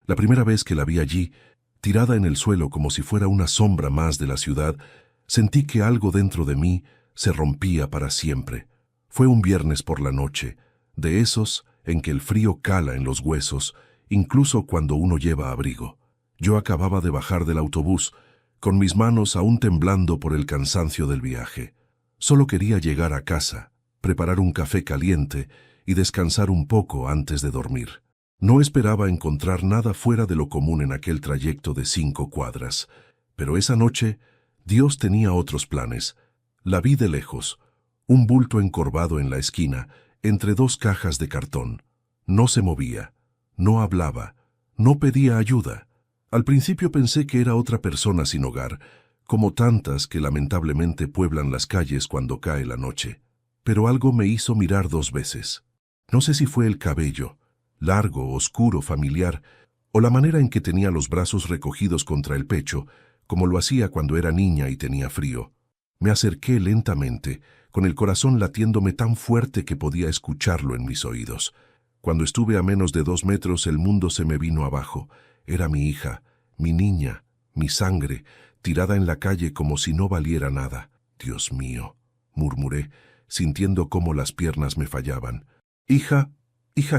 La primera vez que la vi allí, tirada en el suelo como si fuera una sombra más de la ciudad, sentí que algo dentro de mí se rompía para siempre. Fue un viernes por la noche, de esos en que el frío cala en los huesos, incluso cuando uno lleva abrigo. Yo acababa de bajar del autobús, con mis manos aún temblando por el cansancio del viaje. Solo quería llegar a casa, preparar un café caliente y descansar un poco antes de dormir. No esperaba encontrar nada fuera de lo común en aquel trayecto de 5 cuadras, pero esa noche Dios tenía otros planes. La vi de lejos, un bulto encorvado en la esquina, entre 2 cajas de cartón. No se movía, no hablaba, no pedía ayuda. Al principio pensé que era otra persona sin hogar, como tantas que lamentablemente pueblan las calles cuando cae la noche. Pero algo me hizo mirar 2 veces. No sé si fue el cabello, largo, oscuro, familiar, o la manera en que tenía los brazos recogidos contra el pecho, como lo hacía cuando era niña y tenía frío. Me acerqué lentamente, con el corazón latiéndome tan fuerte que podía escucharlo en mis oídos. Cuando estuve a menos de 2 metros, el mundo se me vino abajo. Era mi hija, mi niña, mi sangre, tirada en la calle como si no valiera nada. Dios mío, murmuré, sintiendo cómo las piernas me fallaban. Hija,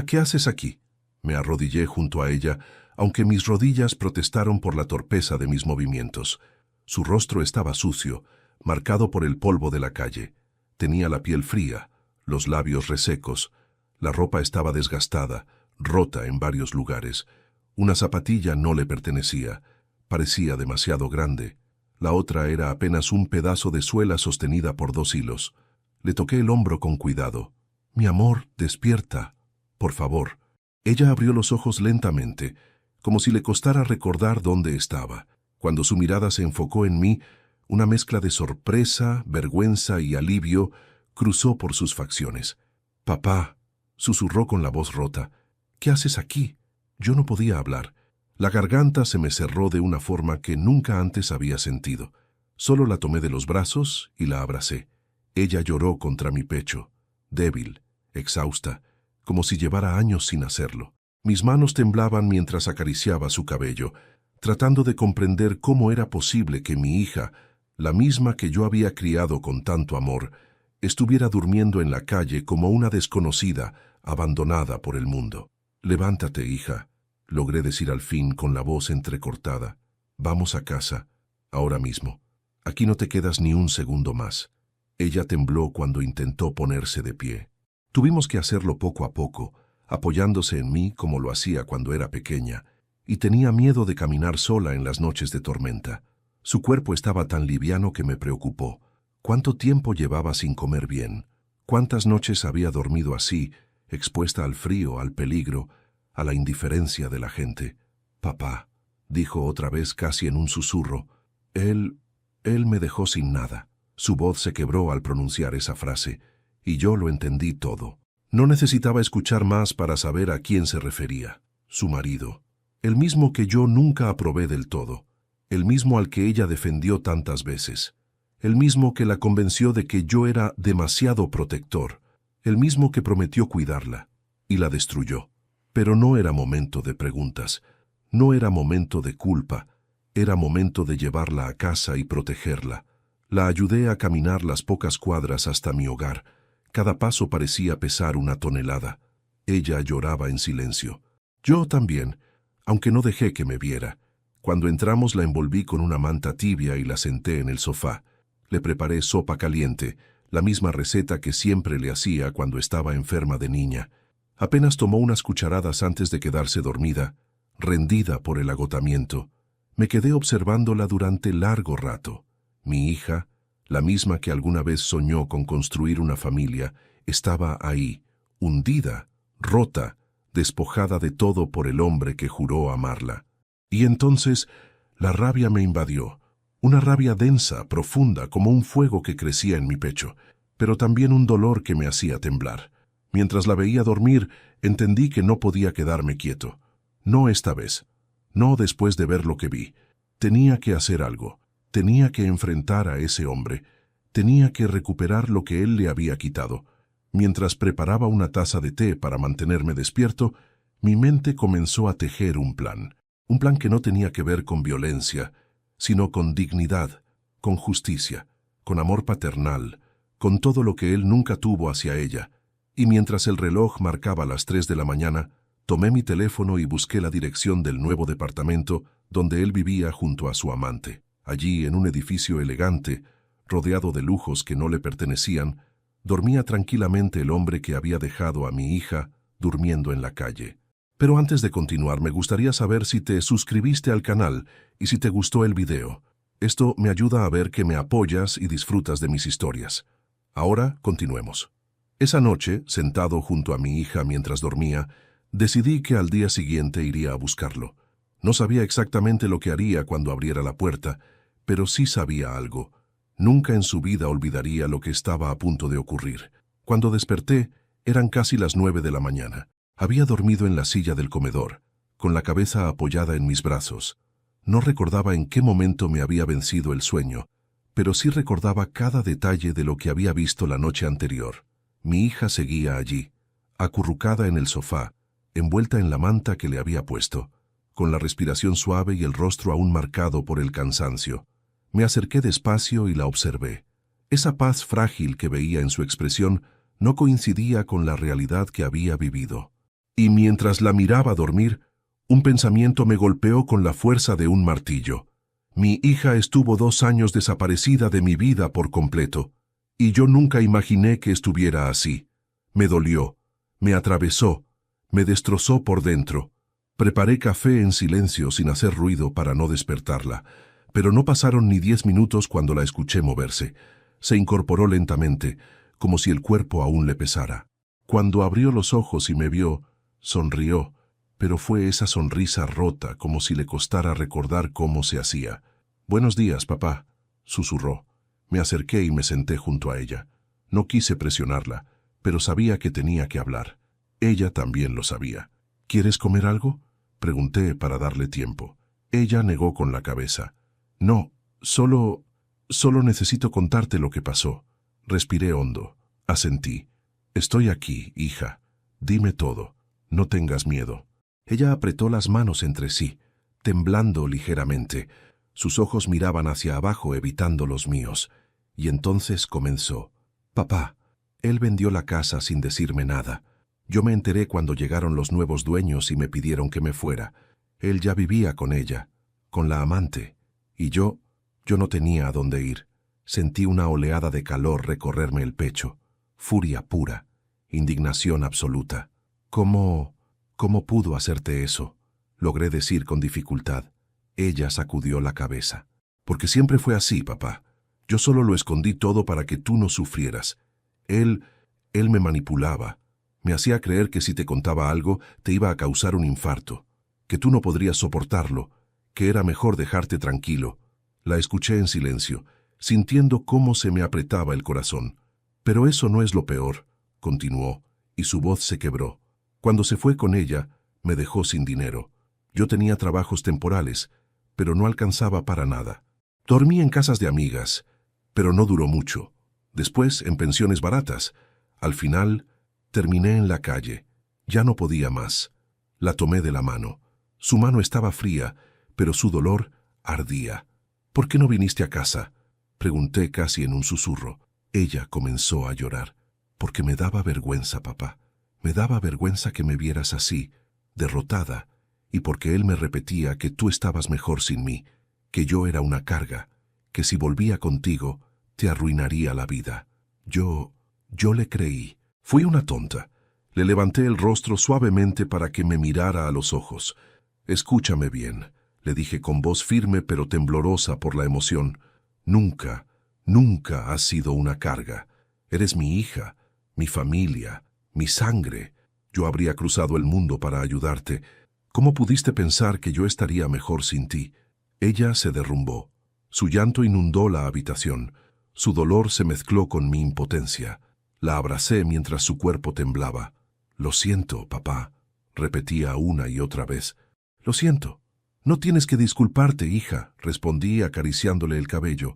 ¿qué haces aquí? Me arrodillé junto a ella, aunque mis rodillas protestaron por la torpeza de mis movimientos. Su rostro estaba sucio, marcado por el polvo de la calle. Tenía la piel fría, los labios resecos. La ropa estaba desgastada, rota en varios lugares. Una zapatilla no le pertenecía. Parecía demasiado grande. La otra era apenas un pedazo de suela sostenida por 2 hilos. Le toqué el hombro con cuidado. Mi amor, despierta. Por favor. Ella abrió los ojos lentamente, como si le costara recordar dónde estaba. Cuando su mirada se enfocó en mí, una mezcla de sorpresa, vergüenza y alivio cruzó por sus facciones. «Papá», susurró con la voz rota, «¿qué haces aquí?» Yo no podía hablar. La garganta se me cerró de una forma que nunca antes había sentido. Solo la tomé de los brazos y la abracé. Ella lloró contra mi pecho, débil, exhausta, como si llevara años sin hacerlo. Mis manos temblaban mientras acariciaba su cabello, tratando de comprender cómo era posible que mi hija, la misma que yo había criado con tanto amor, estuviera durmiendo en la calle como una desconocida, abandonada por el mundo. «Levántate, hija», logré decir al fin con la voz entrecortada. «Vamos a casa, ahora mismo. Aquí no te quedas ni un segundo más». Ella tembló cuando intentó ponerse de pie. Tuvimos que hacerlo poco a poco, apoyándose en mí como lo hacía cuando era pequeña, y tenía miedo de caminar sola en las noches de tormenta. Su cuerpo estaba tan liviano que me preocupó. ¿Cuánto tiempo llevaba sin comer bien? ¿Cuántas noches había dormido así, expuesta al frío, al peligro, a la indiferencia de la gente? «Papá», dijo otra vez casi en un susurro, Él me dejó sin nada». Su voz se quebró al pronunciar esa frase, y yo lo entendí todo. No necesitaba escuchar más para saber a quién se refería. Su marido. El mismo que yo nunca aprobé del todo. El mismo al que ella defendió tantas veces. El mismo que la convenció de que yo era demasiado protector. El mismo que prometió cuidarla. Y la destruyó. Pero no era momento de preguntas. No era momento de culpa. Era momento de llevarla a casa y protegerla. La ayudé a caminar las pocas cuadras hasta mi hogar. Cada paso parecía pesar 1 tonelada. Ella lloraba en silencio. Yo también, aunque no dejé que me viera. Cuando entramos la envolví con una manta tibia y la senté en el sofá. Le preparé sopa caliente, la misma receta que siempre le hacía cuando estaba enferma de niña. Apenas tomó unas cucharadas antes de quedarse dormida, rendida por el agotamiento. Me quedé observándola durante largo rato. Mi hija, la misma que alguna vez soñó con construir una familia, estaba ahí, hundida, rota, despojada de todo por el hombre que juró amarla. Y entonces la rabia me invadió, una rabia densa, profunda, como un fuego que crecía en mi pecho, pero también un dolor que me hacía temblar. Mientras la veía dormir, entendí que no podía quedarme quieto. No esta vez, no después de ver lo que vi. Tenía que hacer algo. Tenía que enfrentar a ese hombre, tenía que recuperar lo que él le había quitado. Mientras preparaba una taza de té para mantenerme despierto, mi mente comenzó a tejer un plan. Un plan que no tenía que ver con violencia, sino con dignidad, con justicia, con amor paternal, con todo lo que él nunca tuvo hacia ella. Y mientras el reloj marcaba las 3 de la mañana, tomé mi teléfono y busqué la dirección del nuevo departamento donde él vivía junto a su amante. Allí, en un edificio elegante, rodeado de lujos que no le pertenecían, dormía tranquilamente el hombre que había dejado a mi hija durmiendo en la calle. Pero antes de continuar, me gustaría saber si te suscribiste al canal y si te gustó el video. Esto me ayuda a ver que me apoyas y disfrutas de mis historias. Ahora, continuemos. Esa noche, sentado junto a mi hija mientras dormía, decidí que al día siguiente iría a buscarlo. No sabía exactamente lo que haría cuando abriera la puerta, pero sí sabía algo. Nunca en su vida olvidaría lo que estaba a punto de ocurrir. Cuando desperté, eran casi las 9 de la mañana. Había dormido en la silla del comedor, con la cabeza apoyada en mis brazos. No recordaba en qué momento me había vencido el sueño, pero sí recordaba cada detalle de lo que había visto la noche anterior. Mi hija seguía allí, acurrucada en el sofá, envuelta en la manta que le había puesto, con la respiración suave y el rostro aún marcado por el cansancio. Me acerqué despacio y la observé. Esa paz frágil que veía en su expresión no coincidía con la realidad que había vivido. Y mientras la miraba dormir, un pensamiento me golpeó con la fuerza de un martillo. Mi hija estuvo 2 años desaparecida de mi vida por completo, y yo nunca imaginé que estuviera así. Me dolió, me atravesó, me destrozó por dentro. Preparé café en silencio sin hacer ruido para no despertarla, pero no pasaron ni 10 minutos cuando la escuché moverse. Se incorporó lentamente, como si el cuerpo aún le pesara. Cuando abrió los ojos y me vio, sonrió, pero fue esa sonrisa rota, como si le costara recordar cómo se hacía. «Buenos días, papá», susurró. Me acerqué y me senté junto a ella. No quise presionarla, pero sabía que tenía que hablar. Ella también lo sabía. «¿Quieres comer algo?», pregunté para darle tiempo. Ella negó con la cabeza. «No, solo necesito contarte lo que pasó». Respiré hondo. Asentí. «Estoy aquí, hija. Dime todo. No tengas miedo». Ella apretó las manos entre sí, temblando ligeramente. Sus ojos miraban hacia abajo evitando los míos. Y entonces comenzó. «Papá, él vendió la casa sin decirme nada. Yo me enteré cuando llegaron los nuevos dueños y me pidieron que me fuera. Él ya vivía con ella, con la amante. Y yo no tenía a dónde ir. Sentí una oleada de calor recorrerme el pecho. Furia pura, indignación absoluta. ¿Cómo pudo hacerte eso?», logré decir con dificultad. Ella sacudió la cabeza. «Porque siempre fue así, papá. Yo solo lo escondí todo para que tú no sufrieras. Él me manipulaba. Me hacía creer que si te contaba algo te iba a causar un infarto, que tú no podrías soportarlo, que era mejor dejarte tranquilo». La escuché en silencio, sintiendo cómo se me apretaba el corazón. «Pero eso no es lo peor», continuó, y su voz se quebró. «Cuando se fue con ella, me dejó sin dinero. Yo tenía trabajos temporales, pero no alcanzaba para nada. Dormí en casas de amigas, pero no duró mucho. Después, en pensiones baratas. Al final, terminé en la calle. Ya no podía más». La tomé de la mano. Su mano estaba fría, pero su dolor ardía. «¿Por qué no viniste a casa?», pregunté casi en un susurro. Ella comenzó a llorar. «Porque me daba vergüenza, papá. Me daba vergüenza que me vieras así, derrotada, y porque él me repetía que tú estabas mejor sin mí, que yo era una carga, que si volvía contigo, te arruinaría la vida. Yo le creí. Fui una tonta». Le levanté el rostro suavemente para que me mirara a los ojos. «Escúchame bien», le dije con voz firme pero temblorosa por la emoción. «Nunca has sido una carga. Eres mi hija, mi familia, mi sangre. Yo habría cruzado el mundo para ayudarte. ¿Cómo pudiste pensar que yo estaría mejor sin ti?». Ella se derrumbó. Su llanto inundó la habitación. Su dolor se mezcló con mi impotencia. La abracé mientras su cuerpo temblaba. «Lo siento, papá», repetía una y otra vez. «Lo siento». «No tienes que disculparte, hija», respondí acariciándole el cabello.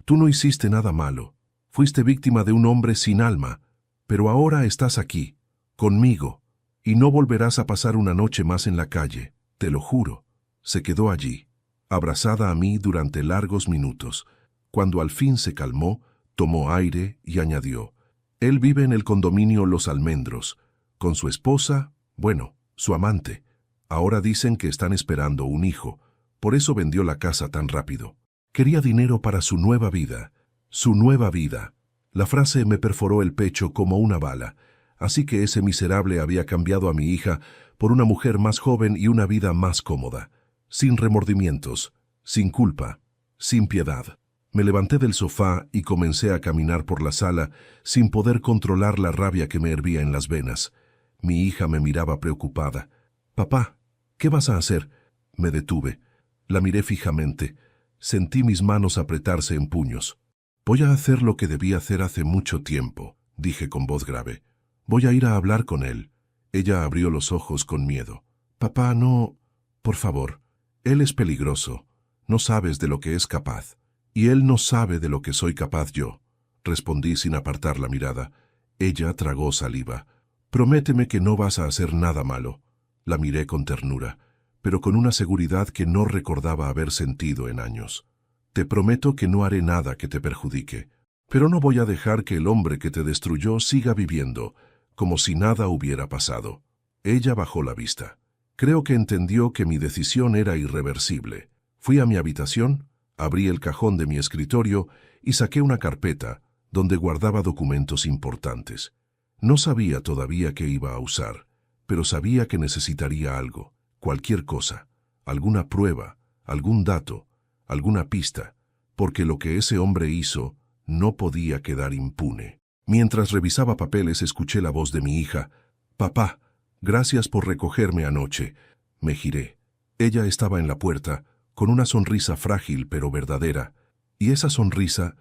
«Tú no hiciste nada malo. Fuiste víctima de un hombre sin alma. Pero ahora estás aquí, conmigo, y no volverás a pasar una noche más en la calle, te lo juro». Se quedó allí, abrazada a mí durante largos minutos. Cuando al fin se calmó, tomó aire y añadió: «Él vive en el condominio Los Almendros, con su esposa, bueno, su amante. Ahora dicen que están esperando un hijo, por eso vendió la casa tan rápido. Quería dinero para su nueva vida. Su nueva vida». La frase me perforó el pecho como una bala. Así que ese miserable había cambiado a mi hija por una mujer más joven y una vida más cómoda, sin remordimientos, sin culpa, sin piedad. Me levanté del sofá y comencé a caminar por la sala sin poder controlar la rabia que me hervía en las venas. Mi hija me miraba preocupada. «Papá, ¿qué vas a hacer?». Me detuve. La miré fijamente. Sentí mis manos apretarse en puños. «Voy a hacer lo que debí hacer hace mucho tiempo», dije con voz grave. «Voy a ir a hablar con él». Ella abrió los ojos con miedo. «Papá, no... Por favor. Él es peligroso. No sabes de lo que es capaz. Y él no sabe de lo que soy capaz yo», respondí sin apartar la mirada. Ella tragó saliva. «Prométeme que no vas a hacer nada malo». La miré con ternura, pero con una seguridad que no recordaba haber sentido en años. «Te prometo que no haré nada que te perjudique, pero no voy a dejar que el hombre que te destruyó siga viviendo, como si nada hubiera pasado». Ella bajó la vista. Creo que entendió que mi decisión era irreversible. Fui a mi habitación, abrí el cajón de mi escritorio y saqué una carpeta donde guardaba documentos importantes. No sabía todavía qué iba a usar, pero sabía que necesitaría algo, cualquier cosa, alguna prueba, algún dato, alguna pista, porque lo que ese hombre hizo no podía quedar impune. Mientras revisaba papeles, escuché la voz de mi hija. «Papá, gracias por recogerme anoche». Me giré. Ella estaba en la puerta, con una sonrisa frágil pero verdadera, y esa sonrisa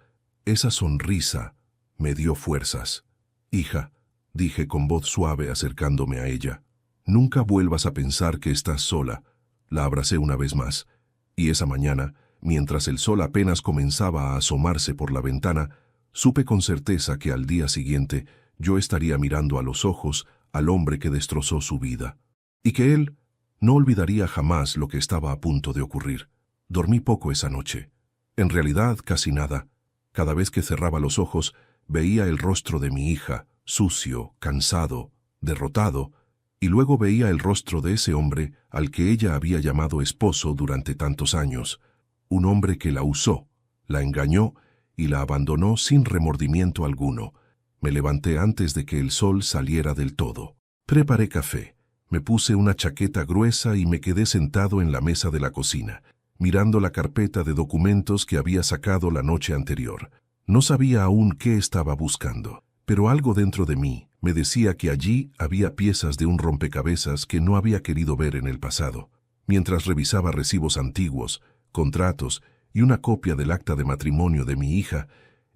me dio fuerzas. «Hija», dije con voz suave acercándome a ella, «nunca vuelvas a pensar que estás sola». La abracé una vez más, y esa mañana, mientras el sol apenas comenzaba a asomarse por la ventana, supe con certeza que al día siguiente yo estaría mirando a los ojos al hombre que destrozó su vida, y que él no olvidaría jamás lo que estaba a punto de ocurrir. Dormí poco esa noche. En realidad, casi nada. Cada vez que cerraba los ojos, veía el rostro de mi hija, sucio, cansado, derrotado, y luego veía el rostro de ese hombre al que ella había llamado esposo durante tantos años. Un hombre que la usó, la engañó y la abandonó sin remordimiento alguno. Me levanté antes de que el sol saliera del todo. Preparé café. Me puse una chaqueta gruesa y me quedé sentado en la mesa de la cocina, mirando la carpeta de documentos que había sacado la noche anterior. No sabía aún qué estaba buscando, pero algo dentro de mí me decía que allí había piezas de un rompecabezas que no había querido ver en el pasado. Mientras revisaba recibos antiguos, contratos y una copia del acta de matrimonio de mi hija,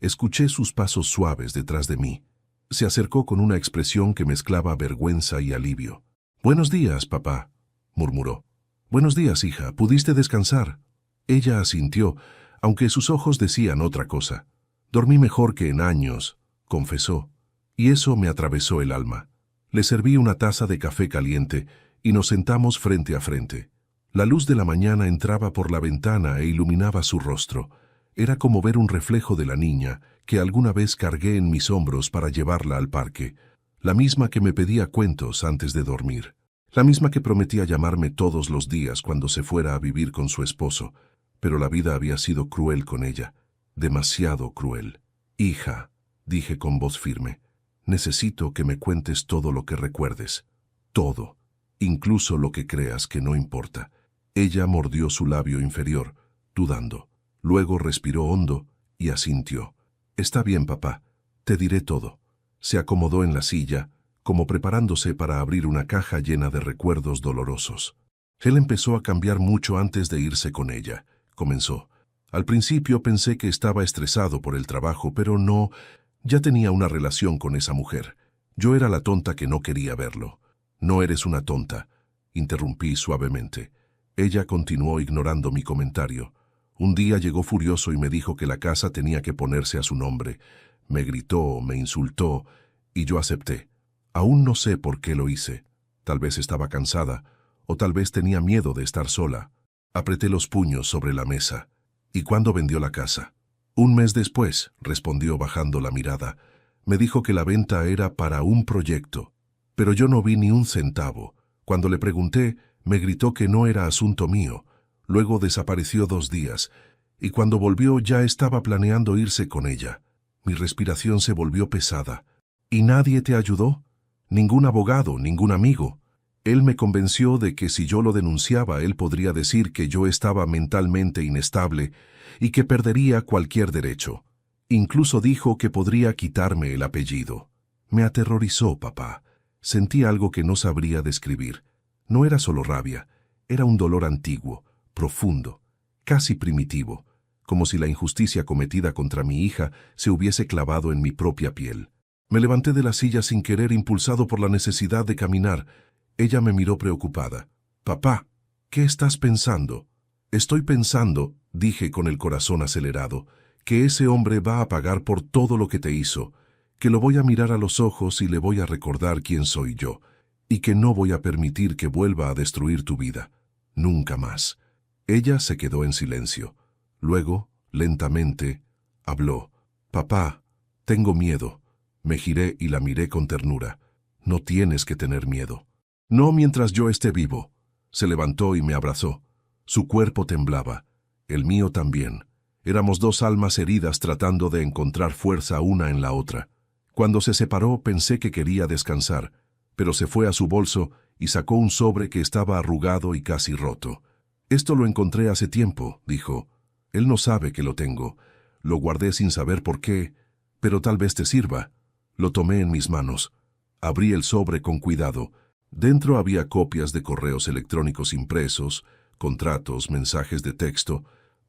escuché sus pasos suaves detrás de mí. Se acercó con una expresión que mezclaba vergüenza y alivio. «Buenos días, papá», murmuró. «Buenos días, hija. ¿Pudiste descansar?». Ella asintió, aunque sus ojos decían otra cosa. «Dormí mejor que en años», confesó, y eso me atravesó el alma. Le serví una taza de café caliente y nos sentamos frente a frente. La luz de la mañana entraba por la ventana e iluminaba su rostro. Era como ver un reflejo de la niña que alguna vez cargué en mis hombros para llevarla al parque, la misma que me pedía cuentos antes de dormir, la misma que prometía llamarme todos los días cuando se fuera a vivir con su esposo, pero la vida había sido cruel con ella, demasiado cruel. «Hija», dije con voz firme, «necesito que me cuentes todo lo que recuerdes, todo, incluso lo que creas que no importa». Ella mordió su labio inferior, dudando. Luego respiró hondo y asintió. «Está bien, papá, te diré todo». Se acomodó en la silla, como preparándose para abrir una caja llena de recuerdos dolorosos. «Él empezó a cambiar mucho antes de irse con ella», comenzó. «Al principio pensé que estaba estresado por el trabajo, pero no, ya tenía una relación con esa mujer. Yo era la tonta que no quería verlo». «No eres una tonta», interrumpí suavemente. Ella continuó ignorando mi comentario. Un día llegó furioso y me dijo que la casa tenía que ponerse a su nombre. Me gritó, me insultó, y yo acepté. Aún no sé por qué lo hice. Tal vez estaba cansada, o tal vez tenía miedo de estar sola. Apreté los puños sobre la mesa. ¿Y cuándo vendió la casa? 1 mes después, respondió bajando la mirada. Me dijo que la venta era para un proyecto. Pero yo no vi ni un centavo. Cuando le pregunté, me gritó que no era asunto mío. Luego desapareció 2 días, y cuando volvió ya estaba planeando irse con ella. Mi respiración se volvió pesada. ¿Y nadie te ayudó? Ningún abogado, ningún amigo. Él me convenció de que si yo lo denunciaba, él podría decir que yo estaba mentalmente inestable y que perdería cualquier derecho. Incluso dijo que podría quitarme el apellido. Me aterrorizó, papá. Sentí algo que no sabría describir. No era solo rabia, era un dolor antiguo, profundo, casi primitivo, como si la injusticia cometida contra mi hija se hubiese clavado en mi propia piel. Me levanté de la silla sin querer, impulsado por la necesidad de caminar. Ella me miró preocupada. «Papá, ¿qué estás pensando?» «Estoy pensando», dije con el corazón acelerado, «que ese hombre va a pagar por todo lo que te hizo, que lo voy a mirar a los ojos y le voy a recordar quién soy yo, y que no voy a permitir que vuelva a destruir tu vida. Nunca más». Ella se quedó en silencio. Luego, lentamente, habló. «Papá, tengo miedo». Me giré y la miré con ternura. «No tienes que tener miedo». «No mientras yo esté vivo». Se levantó y me abrazó. Su cuerpo temblaba. El mío también. Éramos 2 almas heridas tratando de encontrar fuerza una en la otra. Cuando se separó pensé que quería descansar, pero se fue a su bolso y sacó un sobre que estaba arrugado y casi roto. «Esto lo encontré hace tiempo», dijo. «Él no sabe que lo tengo. Lo guardé sin saber por qué, pero tal vez te sirva». Lo tomé en mis manos. Abrí el sobre con cuidado. Dentro había copias de correos electrónicos impresos, contratos, mensajes de texto,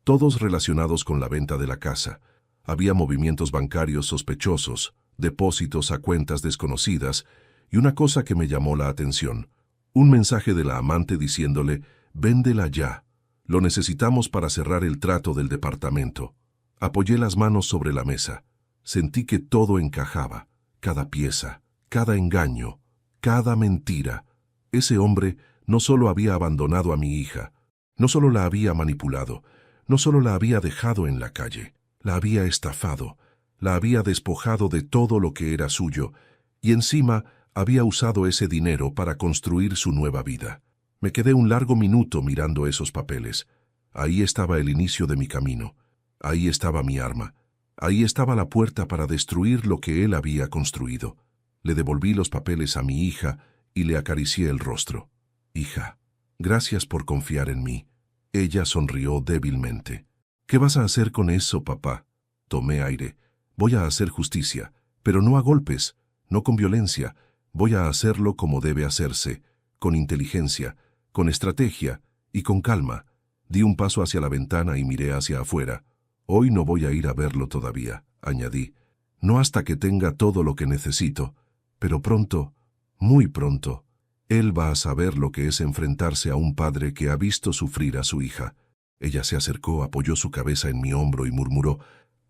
todos relacionados con la venta de la casa. Había movimientos bancarios sospechosos, depósitos a cuentas desconocidas, y una cosa que me llamó la atención. Un mensaje de la amante diciéndole, «Véndela ya. Lo necesitamos para cerrar el trato del departamento». Apoyé las manos sobre la mesa. Sentí que todo encajaba. Cada pieza, cada engaño, cada mentira. Ese hombre no solo había abandonado a mi hija, no solo la había manipulado, no solo la había dejado en la calle, la había estafado, la había despojado de todo lo que era suyo, y encima había usado ese dinero para construir su nueva vida. Me quedé un largo minuto mirando esos papeles. Ahí estaba el inicio de mi camino. Ahí estaba mi arma. Ahí estaba la puerta para destruir lo que él había construido. Le devolví los papeles a mi hija y le acaricié el rostro. «Hija, gracias por confiar en mí». Ella sonrió débilmente. «¿Qué vas a hacer con eso, papá?» Tomé aire. «Voy a hacer justicia, pero no a golpes, no con violencia. Voy a hacerlo como debe hacerse, con inteligencia, con estrategia y con calma». Di un paso hacia la ventana y miré hacia afuera. «Hoy no voy a ir a verlo todavía», añadí. «No hasta que tenga todo lo que necesito. Pero pronto, muy pronto, él va a saber lo que es enfrentarse a un padre que ha visto sufrir a su hija». Ella se acercó, apoyó su cabeza en mi hombro y murmuró,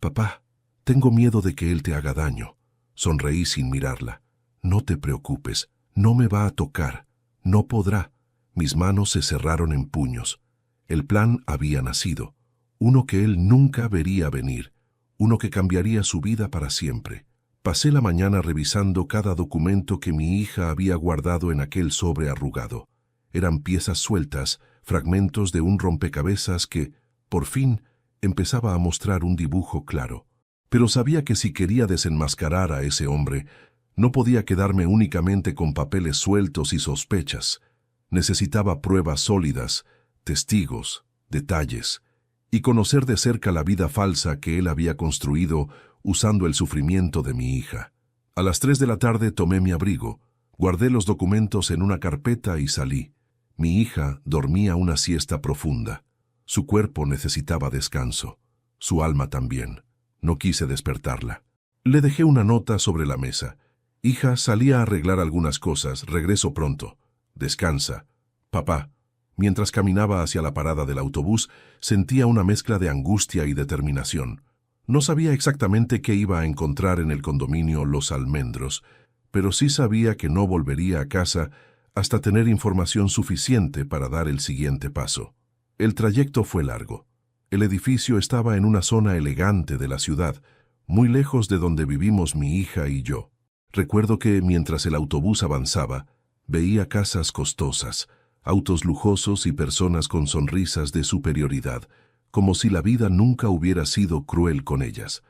«Papá, tengo miedo de que él te haga daño». Sonreí sin mirarla. «No te preocupes, no me va a tocar, no podrá». Mis manos se cerraron en puños. El plan había nacido. Uno que él nunca vería venir, uno que cambiaría su vida para siempre. Pasé la mañana revisando cada documento que mi hija había guardado en aquel sobre arrugado. Eran piezas sueltas, fragmentos de un rompecabezas que, por fin, empezaba a mostrar un dibujo claro. Pero sabía que si quería desenmascarar a ese hombre, no podía quedarme únicamente con papeles sueltos y sospechas. Necesitaba pruebas sólidas, testigos, detalles, y conocer de cerca la vida falsa que él había construido usando el sufrimiento de mi hija. A las 3 de la tarde tomé mi abrigo, guardé los documentos en una carpeta y salí. Mi hija dormía una siesta profunda. Su cuerpo necesitaba descanso, su alma también. No quise despertarla. Le dejé una nota sobre la mesa. «Hija, salí a arreglar algunas cosas, regreso pronto. Descansa. Papá». Mientras caminaba hacia la parada del autobús, sentía una mezcla de angustia y determinación. No sabía exactamente qué iba a encontrar en el condominio Los Almendros, pero sí sabía que no volvería a casa hasta tener información suficiente para dar el siguiente paso. El trayecto fue largo. El edificio estaba en una zona elegante de la ciudad, muy lejos de donde vivimos mi hija y yo. Recuerdo que, mientras el autobús avanzaba, veía casas costosas, autos lujosos y personas con sonrisas de superioridad, como si la vida nunca hubiera sido cruel con ellas.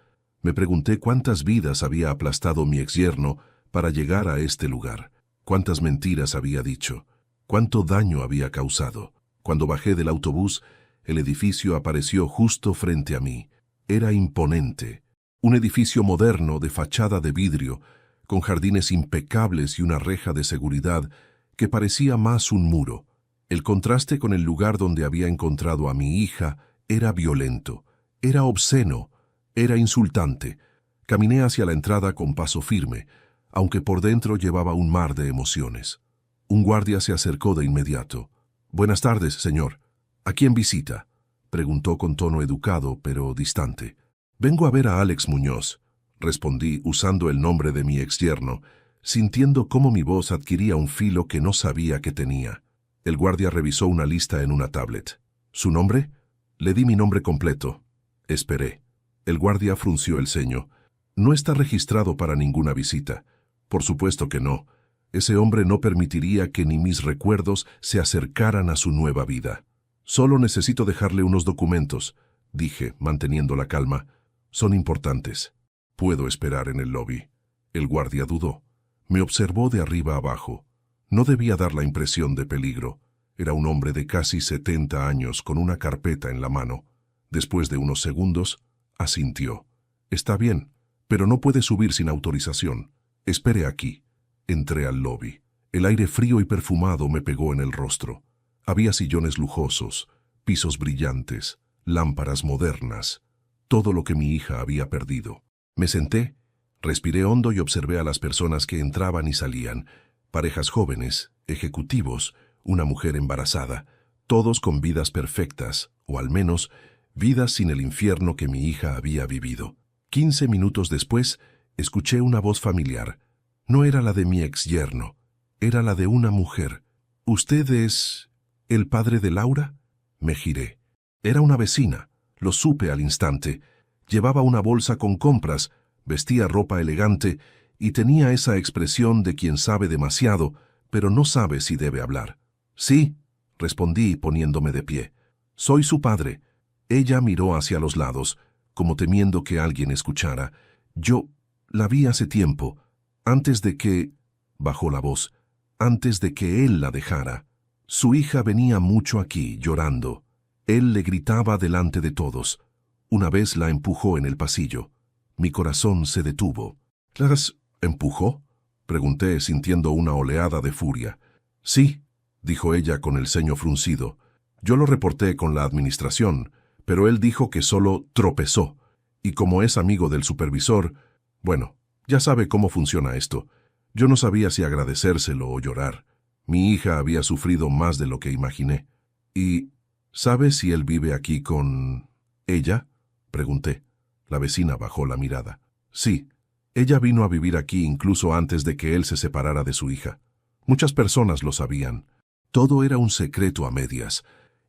Me pregunté cuántas vidas había aplastado mi exyerno para llegar a este lugar, cuántas mentiras había dicho, cuánto daño había causado. Cuando bajé del autobús, el edificio apareció justo frente a mí. Era imponente. Un edificio moderno de fachada de vidrio, con jardines impecables y una reja de seguridad que parecía más un muro. El contraste con el lugar donde había encontrado a mi hija era violento, era obsceno, era insultante. Caminé hacia la entrada con paso firme, aunque por dentro llevaba un mar de emociones. Un guardia se acercó de inmediato. «Buenas tardes, señor. ¿A quién visita?», preguntó con tono educado, pero distante. «Vengo a ver a Alex Muñoz», respondí usando el nombre de mi exyerno, sintiendo cómo mi voz adquiría un filo que no sabía que tenía. El guardia revisó una lista en una tablet. «¿Su nombre?». Le di mi nombre completo. Esperé. El guardia frunció el ceño. «No está registrado para ninguna visita». «Por supuesto que no. Ese hombre no permitiría que ni mis recuerdos se acercaran a su nueva vida». «Solo necesito dejarle unos documentos», dije, manteniendo la calma. «Son importantes». «Puedo esperar en el lobby». El guardia dudó. Me observó de arriba abajo. No debía dar la impresión de peligro. Era un hombre de casi 70 años con una carpeta en la mano. Después de unos segundos, asintió. «Está bien, pero no puede subir sin autorización. Espere aquí». Entré al lobby. El aire frío y perfumado me pegó en el rostro. Había sillones lujosos, pisos brillantes, lámparas modernas, todo lo que mi hija había perdido. Me senté, respiré hondo y observé a las personas que entraban y salían, parejas jóvenes, ejecutivos, una mujer embarazada, todos con vidas perfectas, o al menos, vidas sin el infierno que mi hija había vivido. 15 minutos después, escuché una voz familiar. No era la de mi exyerno, era la de una mujer. «¿Usted es el padre de Laura?». Me giré. Era una vecina, lo supe al instante. Llevaba una bolsa con compras, vestía ropa elegante y tenía esa expresión de quien sabe demasiado, pero no sabe si debe hablar. «Sí», respondí poniéndome de pie. «Soy su padre». Ella miró hacia los lados, como temiendo que alguien escuchara. «Yo la vi hace tiempo, antes de que…», bajó la voz, «antes de que él la dejara. Su hija venía mucho aquí, llorando. Él le gritaba delante de todos. Una vez la empujó en el pasillo. Mi corazón se detuvo». «¿Las empujó?», pregunté, sintiendo una oleada de furia. «Sí», dijo ella con el ceño fruncido. «Yo lo reporté con la administración, pero él dijo que solo tropezó. Y como es amigo del supervisor, bueno, ya sabe cómo funciona esto. Yo no sabía si agradecérselo o llorar. Mi hija había sufrido más de lo que imaginé». «¿Y sabe si él vive aquí con ella?», pregunté. La vecina bajó la mirada. «Sí, ella vino a vivir aquí incluso antes de que él se separara de su hija. Muchas personas lo sabían. Todo era un secreto a medias.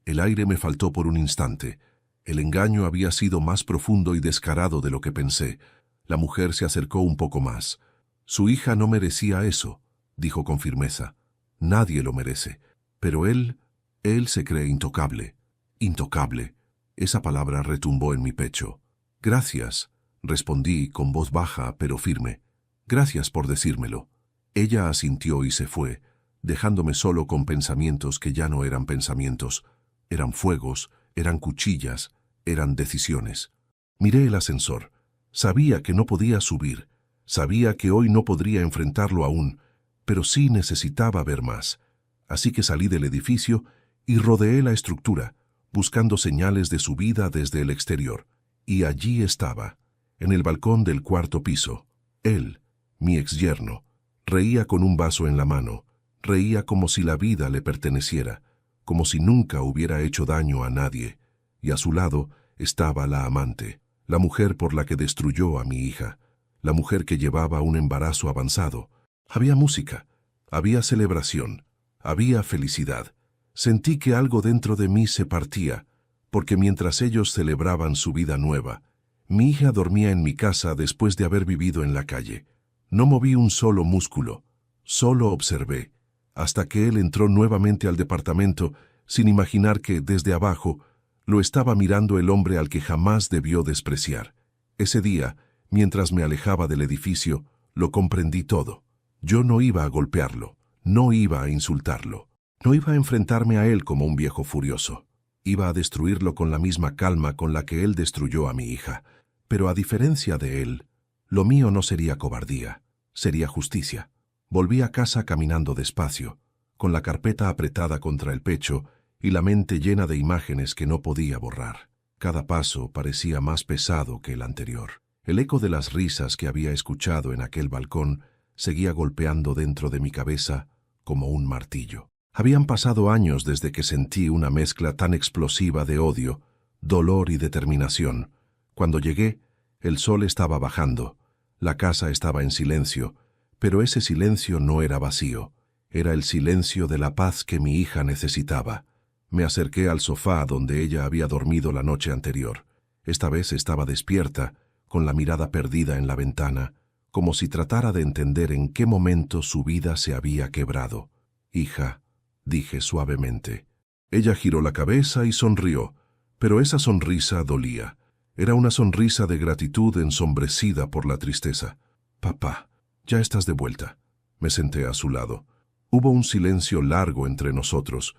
El aire me faltó por un instante. El engaño había sido más profundo y descarado de lo que pensé. La mujer se acercó un poco más. «Su hija no merecía eso», dijo con firmeza. «Nadie lo merece. Pero él se cree intocable». «Intocable». Esa palabra retumbó en mi pecho. «Gracias», respondí con voz baja pero firme. «Gracias por decírmelo». Ella asintió y se fue, dejándome solo con pensamientos que ya no eran pensamientos. Eran fuegos, eran cuchillas, eran decisiones. Miré el ascensor. Sabía que no podía subir. Sabía que hoy no podría enfrentarlo aún, pero sí necesitaba ver más. Así que salí del edificio y rodeé la estructura, buscando señales de su vida desde el exterior. Y allí estaba, en el balcón del cuarto piso. Él, mi exyerno, reía con un vaso en la mano. Reía como si la vida le perteneciera, como si nunca hubiera hecho daño a nadie. Y a su lado estaba la amante, la mujer por la que destruyó a mi hija, la mujer que llevaba un embarazo avanzado. Había música, había celebración, había felicidad. Sentí que algo dentro de mí se partía, porque mientras ellos celebraban su vida nueva, mi hija dormía en mi casa después de haber vivido en la calle. No moví un solo músculo, solo observé, hasta que él entró nuevamente al departamento sin imaginar que, desde abajo, lo estaba mirando el hombre al que jamás debió despreciar. Ese día, mientras me alejaba del edificio, lo comprendí todo. Yo no iba a golpearlo, no iba a insultarlo, no iba a enfrentarme a él como un viejo furioso. Iba a destruirlo con la misma calma con la que él destruyó a mi hija. Pero a diferencia de él, lo mío no sería cobardía, sería justicia. Volví a casa caminando despacio, con la carpeta apretada contra el pecho y la mente llena de imágenes que no podía borrar. Cada paso parecía más pesado que el anterior. El eco de las risas que había escuchado en aquel balcón seguía golpeando dentro de mi cabeza como un martillo. Habían pasado años desde que sentí una mezcla tan explosiva de odio, dolor y determinación. Cuando llegué, el sol estaba bajando, la casa estaba en silencio, pero ese silencio no era vacío, era el silencio de la paz que mi hija necesitaba. Me acerqué al sofá donde ella había dormido la noche anterior. Esta vez estaba despierta, con la mirada perdida en la ventana, como si tratara de entender en qué momento su vida se había quebrado. «Hija», dije suavemente. Ella giró la cabeza y sonrió, pero esa sonrisa dolía. Era una sonrisa de gratitud ensombrecida por la tristeza. «Papá, ya estás de vuelta». Me senté a su lado. Hubo un silencio largo entre nosotros,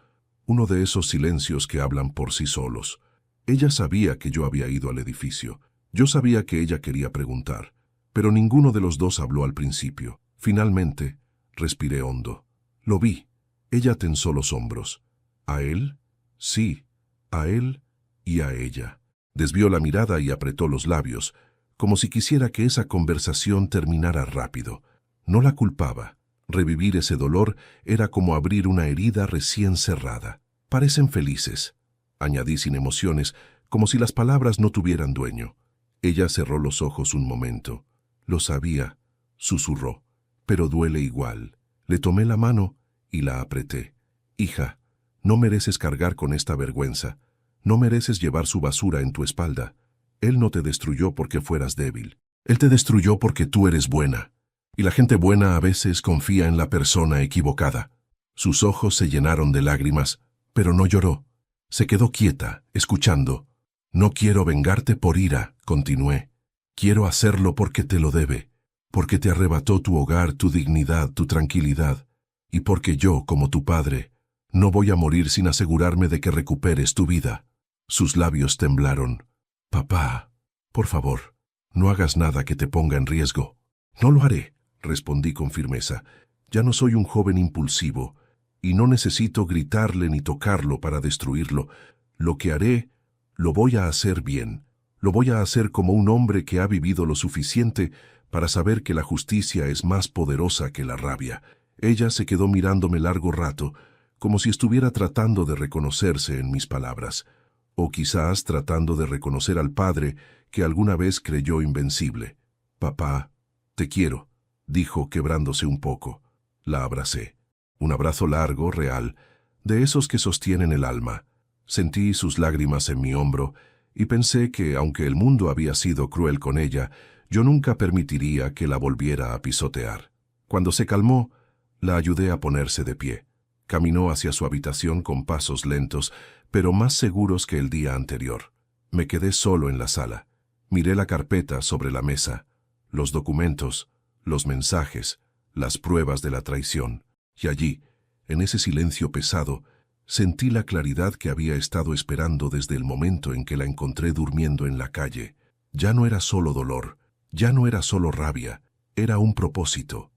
uno de esos silencios que hablan por sí solos. Ella sabía que yo había ido al edificio. Yo sabía que ella quería preguntar, pero ninguno de los dos habló al principio. Finalmente, respiré hondo. Lo vi. Ella tensó los hombros. ¿A él? Sí, a él y a ella. Desvió la mirada y apretó los labios, como si quisiera que esa conversación terminara rápido. No la culpaba. Revivir ese dolor era como abrir una herida recién cerrada. «Parecen felices», añadí sin emociones, como si las palabras no tuvieran dueño. Ella cerró los ojos un momento. «Lo sabía», susurró, «pero duele igual». Le tomé la mano y la apreté. «Hija, no mereces cargar con esta vergüenza. No mereces llevar su basura en tu espalda. Él no te destruyó porque fueras débil. Él te destruyó porque tú eres buena. Y la gente buena a veces confía en la persona equivocada». Sus ojos se llenaron de lágrimas, pero no lloró. Se quedó quieta, escuchando. «No quiero vengarte por ira», continué. «Quiero hacerlo porque te lo debe, porque te arrebató tu hogar, tu dignidad, tu tranquilidad, y porque yo, como tu padre, no voy a morir sin asegurarme de que recuperes tu vida». Sus labios temblaron. «Papá, por favor, no hagas nada que te ponga en riesgo». «No lo haré», respondí con firmeza. «Ya no soy un joven impulsivo, y no necesito gritarle ni tocarlo para destruirlo. Lo que haré, lo voy a hacer bien. Lo voy a hacer como un hombre que ha vivido lo suficiente para saber que la justicia es más poderosa que la rabia». Ella se quedó mirándome largo rato, como si estuviera tratando de reconocerse en mis palabras, o quizás tratando de reconocer al padre que alguna vez creyó invencible. «Papá, te quiero», dijo quebrándose un poco. La abracé. Un abrazo largo, real, de esos que sostienen el alma. Sentí sus lágrimas en mi hombro y pensé que, aunque el mundo había sido cruel con ella, yo nunca permitiría que la volviera a pisotear. Cuando se calmó, la ayudé a ponerse de pie. Caminó hacia su habitación con pasos lentos, pero más seguros que el día anterior. Me quedé solo en la sala. Miré la carpeta sobre la mesa, los documentos, los mensajes, las pruebas de la traición. Y allí, en ese silencio pesado, sentí la claridad que había estado esperando desde el momento en que la encontré durmiendo en la calle. Ya no era solo dolor, ya no era solo rabia, era un propósito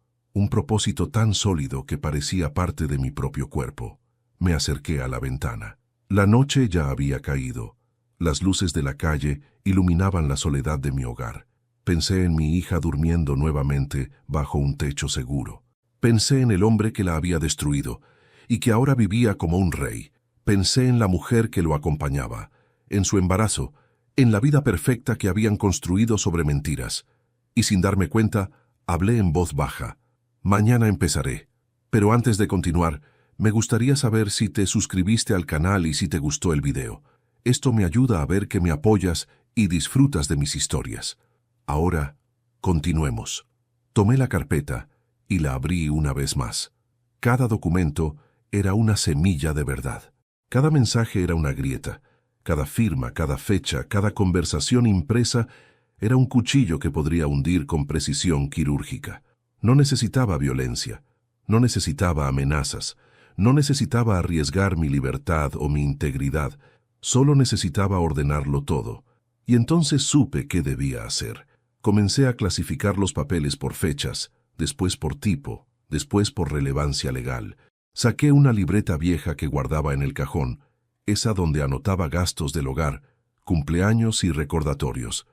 tan sólido que parecía parte de mi propio cuerpo. Me acerqué a la ventana. La noche ya había caído. Las luces de la calle iluminaban la soledad de mi hogar. Pensé en mi hija durmiendo nuevamente bajo un techo seguro. Pensé en el hombre que la había destruido y que ahora vivía como un rey. Pensé en la mujer que lo acompañaba, en su embarazo, en la vida perfecta que habían construido sobre mentiras. Y sin darme cuenta, hablé en voz baja. «Mañana empezaré. Pero antes de continuar, Me gustaría saber si te suscribiste al canal y si te gustó el video. Esto me ayuda a ver que me apoyas y disfrutas de mis historias. Ahora, continuemos. Tomé la carpeta y la abrí una vez más. Cada documento era una semilla de verdad. Cada mensaje era una grieta. Cada firma, cada fecha, cada conversación impresa era un cuchillo que podría hundir con precisión quirúrgica. No necesitaba violencia, no necesitaba amenazas, no necesitaba arriesgar mi libertad o mi integridad, solo necesitaba ordenarlo todo. Y entonces supe qué debía hacer. Comencé a clasificar los papeles por fechas, después por tipo, después por relevancia legal. Saqué una libreta vieja que guardaba en el cajón, esa donde anotaba gastos del hogar, cumpleaños y recordatorios.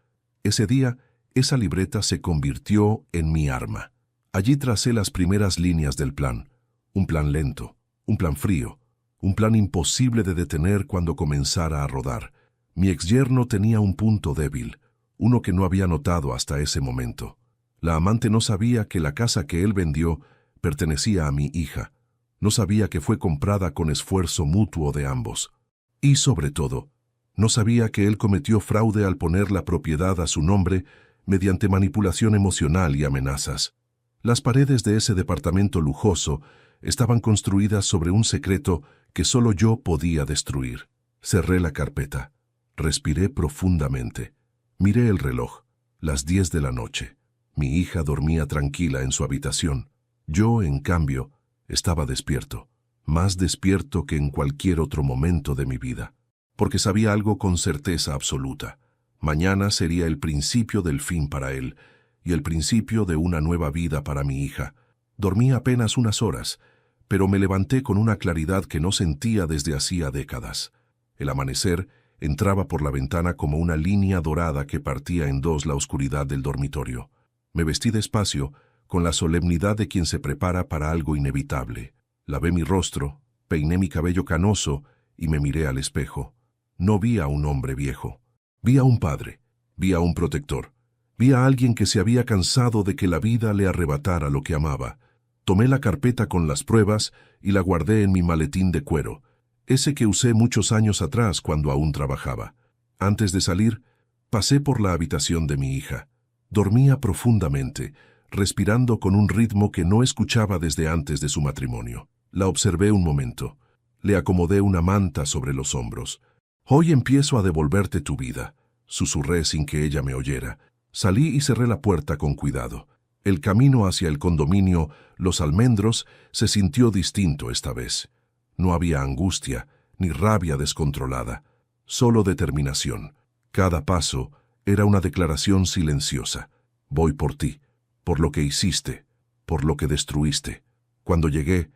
Ese día, esa libreta se convirtió en mi arma. Allí tracé las primeras líneas del plan. Un plan lento, un plan frío, un plan imposible de detener cuando comenzara a rodar. Mi exyerno tenía un punto débil, uno que no había notado hasta ese momento. La amante no sabía que la casa que él vendió pertenecía a mi hija. No sabía que fue comprada con esfuerzo mutuo de ambos. Y, sobre todo, no sabía que él cometió fraude al poner la propiedad a su nombre mediante manipulación emocional y amenazas. Las paredes de ese departamento lujoso estaban construidas sobre un secreto que solo yo podía destruir. Cerré la carpeta. Respiré profundamente. Miré el reloj. Las 10 de la noche. Mi hija dormía tranquila en su habitación. Yo, en cambio, estaba despierto. Más despierto que en cualquier otro momento de mi vida. Porque sabía algo con certeza absoluta. Mañana sería el principio del fin para él, y el principio de una nueva vida para mi hija. Dormí apenas unas horas, pero me levanté con una claridad que no sentía desde hacía décadas. El amanecer entraba por la ventana como una línea dorada que partía en dos la oscuridad del dormitorio. Me vestí despacio, con la solemnidad de quien se prepara para algo inevitable. Lavé mi rostro, peiné mi cabello canoso y me miré al espejo. No vi a un hombre viejo. Vi a un padre, vi a un protector. Vi a alguien que se había cansado de que la vida le arrebatara lo que amaba. Tomé la carpeta con las pruebas y la guardé en mi maletín de cuero, ese que usé muchos años atrás cuando aún trabajaba. Antes de salir, pasé por la habitación de mi hija. Dormía profundamente, respirando con un ritmo que no escuchaba desde antes de su matrimonio. La observé un momento. Le acomodé una manta sobre los hombros. «Hoy empiezo a devolverte tu vida», susurré sin que ella me oyera. Salí y cerré la puerta con cuidado. El camino hacia el condominio Los Almendros se sintió distinto esta vez. No había angustia, ni rabia descontrolada, solo determinación. Cada paso era una declaración silenciosa. Voy por ti, por lo que hiciste, por lo que destruiste. Cuando llegué,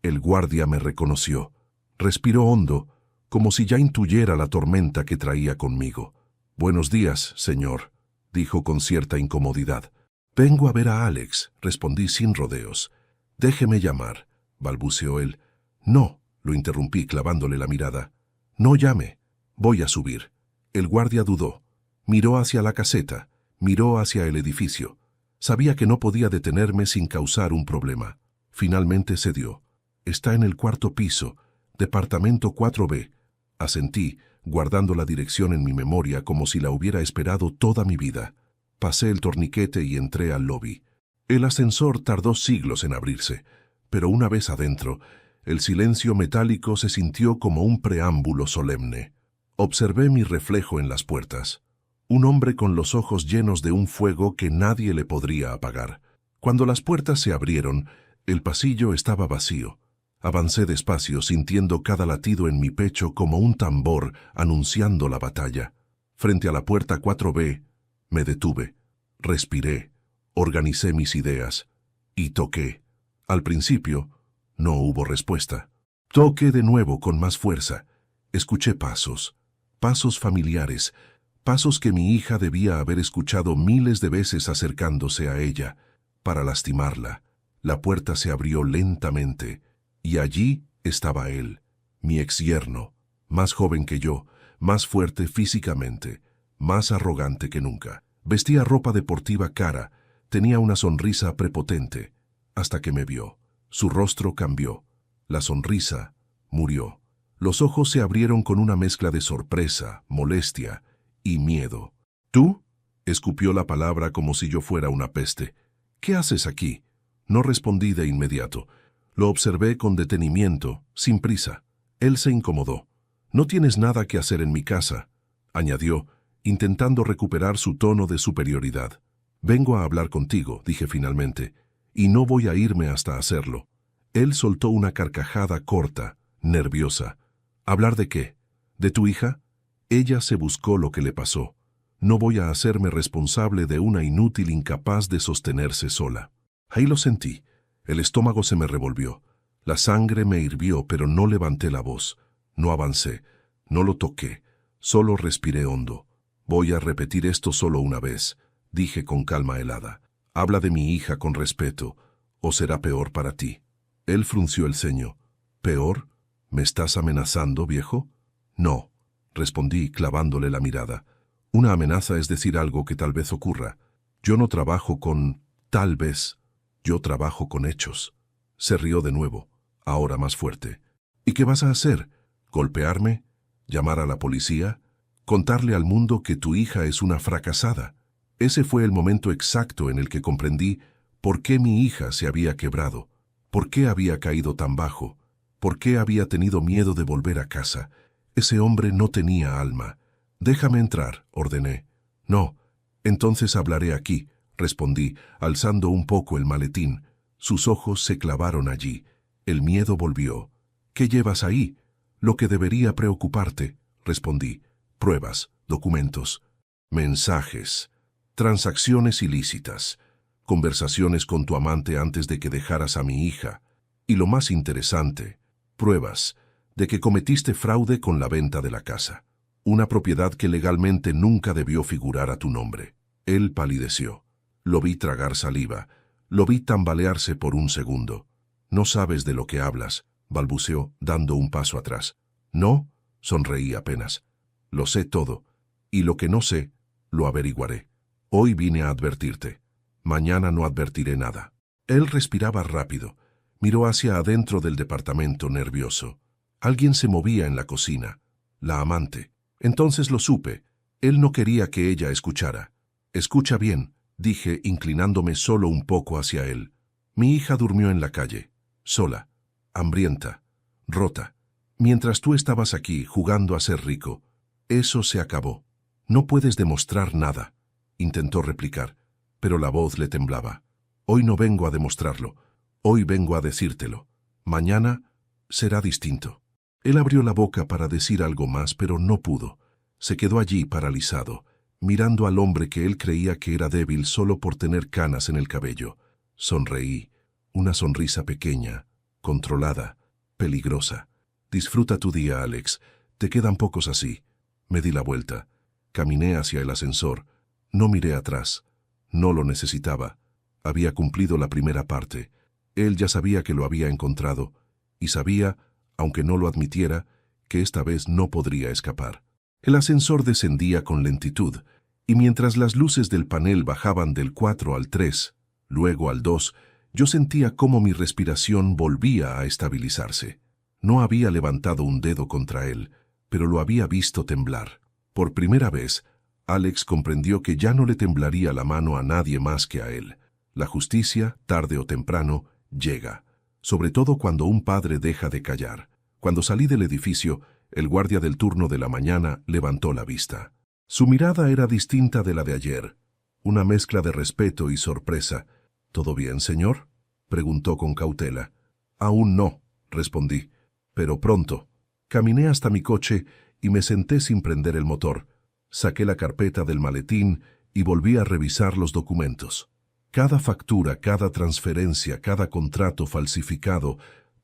el guardia me reconoció. Respiró hondo, como si ya intuyera la tormenta que traía conmigo. «Buenos días, señor», dijo con cierta incomodidad. «Vengo a ver a Alex», respondí sin rodeos. «Déjeme llamar», balbuceó él. «No», lo interrumpí clavándole la mirada. «No llame, voy a subir». El guardia dudó. Miró hacia la caseta, miró hacia el edificio. Sabía que no podía detenerme sin causar un problema. Finalmente cedió. «Está en el cuarto piso, departamento 4B». Asentí, guardando la dirección en mi memoria como si la hubiera esperado toda mi vida. Pasé el torniquete y entré al lobby. El ascensor tardó siglos en abrirse, pero una vez adentro, el silencio metálico se sintió como un preámbulo solemne. Observé mi reflejo en las puertas. Un hombre con los ojos llenos de un fuego que nadie le podría apagar. Cuando las puertas se abrieron, el pasillo estaba vacío. Avancé despacio, sintiendo cada latido en mi pecho como un tambor anunciando la batalla. Frente a la puerta 4B, me detuve, respiré, organicé mis ideas y toqué. Al principio, no hubo respuesta. Toqué de nuevo con más fuerza. Escuché pasos, pasos familiares, pasos que mi hija debía haber escuchado miles de veces acercándose a ella, para lastimarla. La puerta se abrió lentamente. Y allí estaba él, mi exyerno, más joven que yo, más fuerte físicamente, más arrogante que nunca. Vestía ropa deportiva cara, tenía una sonrisa prepotente, hasta que me vio. Su rostro cambió. La sonrisa murió. Los ojos se abrieron con una mezcla de sorpresa, molestia y miedo. ¿Tú? Escupió la palabra como si yo fuera una peste. ¿Qué haces aquí? No respondí de inmediato. Lo observé con detenimiento, sin prisa. Él se incomodó. «No tienes nada que hacer en mi casa», añadió, intentando recuperar su tono de superioridad. «Vengo a hablar contigo», dije finalmente, «y no voy a irme hasta hacerlo». Él soltó una carcajada corta, nerviosa. «¿Hablar de qué? ¿De tu hija?» Ella se buscó lo que le pasó. No voy a hacerme responsable de una inútil incapaz de sostenerse sola. Ahí lo sentí. El estómago se me revolvió. La sangre me hirvió, pero no levanté la voz. No avancé. No lo toqué. Solo respiré hondo. «Voy a repetir esto solo una vez», dije con calma helada. «Habla de mi hija con respeto, o será peor para ti». Él frunció el ceño. «¿Peor? ¿Me estás amenazando, viejo?» «No», respondí clavándole la mirada. «Una amenaza es decir algo que tal vez ocurra. Yo no trabajo con tal vez. Yo trabajo con hechos». Se rió de nuevo, ahora más fuerte. «¿Y qué vas a hacer? ¿Golpearme? ¿Llamar a la policía? ¿Contarle al mundo que tu hija es una fracasada?» Ese fue el momento exacto en el que comprendí por qué mi hija se había quebrado, por qué había caído tan bajo, por qué había tenido miedo de volver a casa. Ese hombre no tenía alma. «Déjame entrar», ordené. «No, entonces hablaré aquí», respondí, alzando un poco el maletín. Sus ojos se clavaron allí. El miedo volvió. «¿Qué llevas ahí?» «Lo que debería preocuparte», respondí. «Pruebas, documentos, mensajes, transacciones ilícitas, conversaciones con tu amante antes de que dejaras a mi hija. Y lo más interesante, pruebas de que cometiste fraude con la venta de la casa. Una propiedad que legalmente nunca debió figurar a tu nombre». Él palideció. Lo vi tragar saliva. Lo vi tambalearse por un segundo. «No sabes de lo que hablas», balbuceó, dando un paso atrás. «¿No?», sonreí apenas. «Lo sé todo, y lo que no sé, lo averiguaré. Hoy vine a advertirte. Mañana no advertiré nada». Él respiraba rápido. Miró hacia adentro del departamento, nervioso. Alguien se movía en la cocina. La amante. Entonces lo supe. Él no quería que ella escuchara. «Escucha bien», dije, inclinándome solo un poco hacia él. «Mi hija durmió en la calle, sola, hambrienta, rota. Mientras tú estabas aquí jugando a ser rico. Eso se acabó. No puedes demostrar nada», intentó replicar, pero la voz le temblaba. «Hoy no vengo a demostrarlo. Hoy vengo a decírtelo. Mañana será distinto». Él abrió la boca para decir algo más, pero no pudo. Se quedó allí paralizado, mirando al hombre que él creía que era débil solo por tener canas en el cabello. Sonreí. Una sonrisa pequeña, controlada, peligrosa. «Disfruta tu día, Alex. Te quedan pocos así». Me di la vuelta. Caminé hacia el ascensor. No miré atrás. No lo necesitaba. Había cumplido la primera parte. Él ya sabía que lo había encontrado, y sabía, aunque no lo admitiera, que esta vez no podría escapar. El ascensor descendía con lentitud, y mientras las luces del panel bajaban del 4 al 3, luego al 2, yo sentía cómo mi respiración volvía a estabilizarse. No había levantado un dedo contra él, pero lo había visto temblar. Por primera vez, Alex comprendió que ya no le temblaría la mano a nadie más que a él. La justicia, tarde o temprano, llega, sobre todo cuando un padre deja de callar. Cuando salí del edificio, el guardia del turno de la mañana levantó la vista. Su mirada era distinta de la de ayer, una mezcla de respeto y sorpresa. «¿Todo bien, señor?», preguntó con cautela. «Aún no», respondí, «pero pronto». Caminé hasta mi coche y me senté sin prender el motor. Saqué la carpeta del maletín y volví a revisar los documentos. Cada factura, cada transferencia, cada contrato falsificado,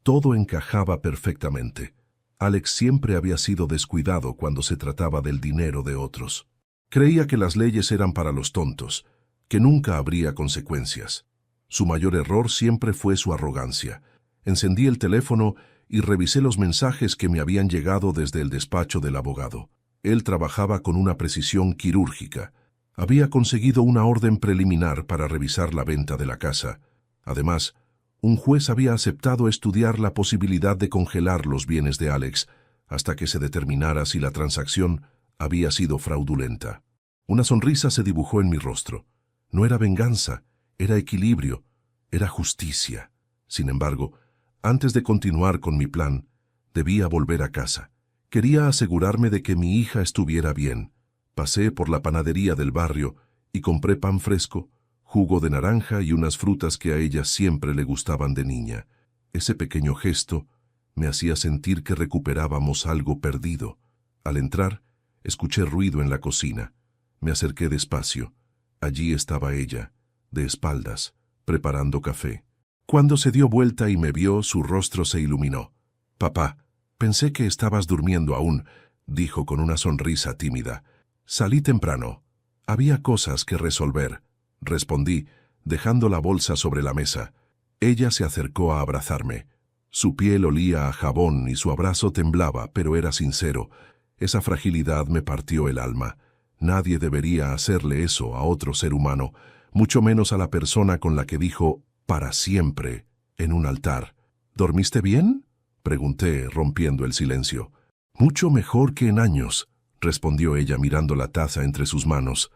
todo encajaba perfectamente. Alex siempre había sido descuidado cuando se trataba del dinero de otros. Creía que las leyes eran para los tontos, que nunca habría consecuencias. Su mayor error siempre fue su arrogancia. Encendí el teléfono y revisé los mensajes que me habían llegado desde el despacho del abogado. Él trabajaba con una precisión quirúrgica. Había conseguido una orden preliminar para revisar la venta de la casa. Además, Un juez había aceptado estudiar la posibilidad de congelar los bienes de Alex hasta que se determinara si la transacción había sido fraudulenta. Una sonrisa se dibujó en mi rostro. No era venganza, era equilibrio, era justicia. Sin embargo, antes de continuar con mi plan, debía volver a casa. Quería asegurarme de que mi hija estuviera bien. Pasé por la panadería del barrio y compré pan fresco, jugo de naranja y unas frutas que a ella siempre le gustaban de niña. Ese pequeño gesto me hacía sentir que recuperábamos algo perdido. Al entrar, escuché ruido en la cocina. Me acerqué despacio. Allí estaba ella, de espaldas, preparando café. Cuando se dio vuelta y me vio, su rostro se iluminó. «Papá, pensé que estabas durmiendo aún», dijo con una sonrisa tímida. «Salí temprano. Había cosas que resolver», respondí, dejando la bolsa sobre la mesa. Ella se acercó a abrazarme. Su piel olía a jabón y su abrazo temblaba, pero era sincero. Esa fragilidad me partió el alma. Nadie debería hacerle eso a otro ser humano, mucho menos a la persona con la que dijo «para siempre» en un altar. «¿Dormiste bien?», pregunté, rompiendo el silencio. «Mucho mejor que en años», respondió ella mirando la taza entre sus manos.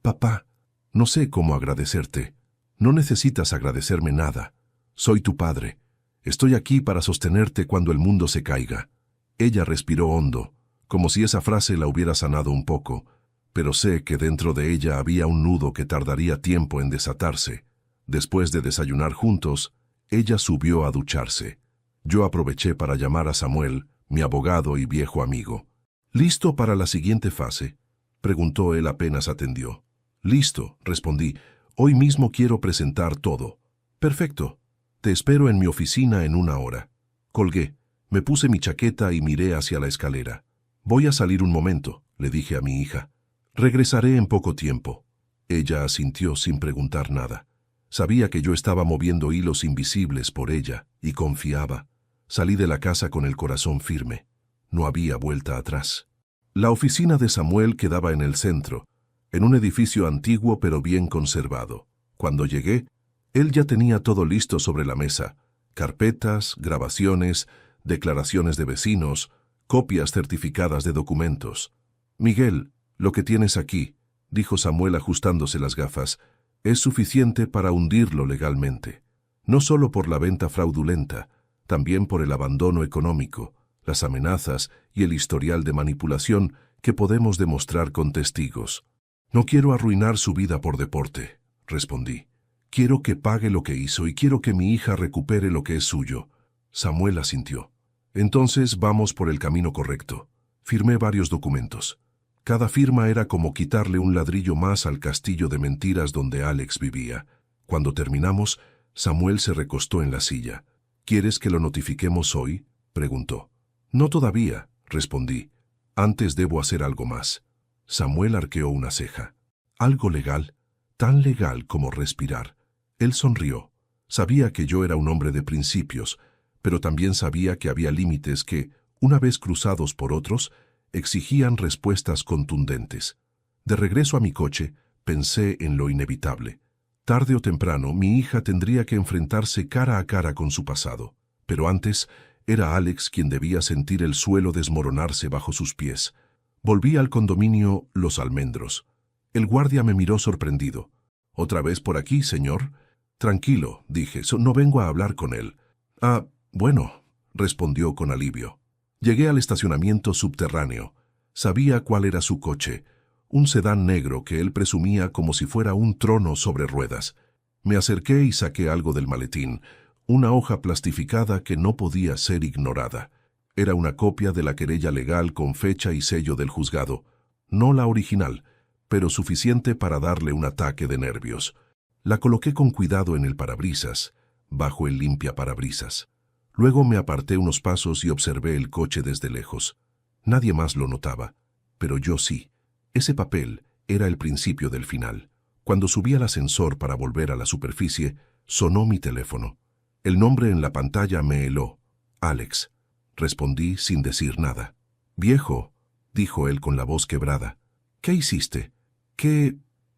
«Papá, no sé cómo agradecerte. No necesitas agradecerme nada. Soy tu padre. Estoy aquí para sostenerte cuando el mundo se caiga». Ella respiró hondo, como si esa frase la hubiera sanado un poco, pero sé que dentro de ella había un nudo que tardaría tiempo en desatarse. Después de desayunar juntos, ella subió a ducharse. Yo aproveché para llamar a Samuel, mi abogado y viejo amigo. «¿Listo para la siguiente fase?», preguntó él apenas atendió. «Listo», respondí. «Hoy mismo quiero presentar todo». «Perfecto. Te espero en mi oficina en 1 hora». Colgué, me puse mi chaqueta y miré hacia la escalera. «Voy a salir un momento», le dije a mi hija. «Regresaré en poco tiempo». Ella asintió sin preguntar nada. Sabía que yo estaba moviendo hilos invisibles por ella y confiaba. Salí de la casa con el corazón firme. No había vuelta atrás. La oficina de Samuel quedaba en el centro, en un edificio antiguo pero bien conservado. Cuando llegué, él ya tenía todo listo sobre la mesa: carpetas, grabaciones, declaraciones de vecinos, copias certificadas de documentos. «Miguel, lo que tienes aquí», dijo Samuel ajustándose las gafas, «es suficiente para hundirlo legalmente. No solo por la venta fraudulenta, también por el abandono económico, las amenazas y el historial de manipulación que podemos demostrar con testigos». «No quiero arruinar su vida por deporte», respondí. «Quiero que pague lo que hizo y quiero que mi hija recupere lo que es suyo». Samuel asintió. «Entonces vamos por el camino correcto». Firmé varios documentos. Cada firma era como quitarle un ladrillo más al castillo de mentiras donde Alex vivía. Cuando terminamos, Samuel se recostó en la silla. «¿Quieres que lo notifiquemos hoy?», preguntó. «No todavía», respondí. «Antes debo hacer algo más». Samuel arqueó una ceja. «¿Algo legal?», tan legal como respirar. Él sonrió. Sabía que yo era un hombre de principios, pero también sabía que había límites que, una vez cruzados por otros, exigían respuestas contundentes. De regreso a mi coche, pensé en lo inevitable. Tarde o temprano, mi hija tendría que enfrentarse cara a cara con su pasado. Pero antes, era Alex quien debía sentir el suelo desmoronarse bajo sus pies. Volví al condominio Los Almendros. El guardia me miró sorprendido. «¿Otra vez por aquí, señor?» «Tranquilo», dije, «no vengo a hablar con él». «Ah, bueno», respondió con alivio. Llegué al estacionamiento subterráneo. Sabía cuál era su coche, un sedán negro que él presumía como si fuera un trono sobre ruedas. Me acerqué y saqué algo del maletín, una hoja plastificada que no podía ser ignorada. Era una copia de la querella legal con fecha y sello del juzgado. No la original, pero suficiente para darle un ataque de nervios. La coloqué con cuidado en el parabrisas, bajo el limpiaparabrisas. Luego me aparté unos pasos y observé el coche desde lejos. Nadie más lo notaba, pero yo sí. Ese papel era el principio del final. Cuando subí al ascensor para volver a la superficie, sonó mi teléfono. El nombre en la pantalla me heló. «Alex», respondí sin decir nada. «Viejo», dijo él con la voz quebrada, «¿qué hiciste? ¿Qué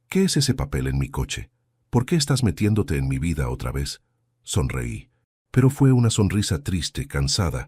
es ese papel en mi coche? ¿Por qué estás metiéndote en mi vida otra vez?» Sonreí. Pero fue una sonrisa triste, cansada.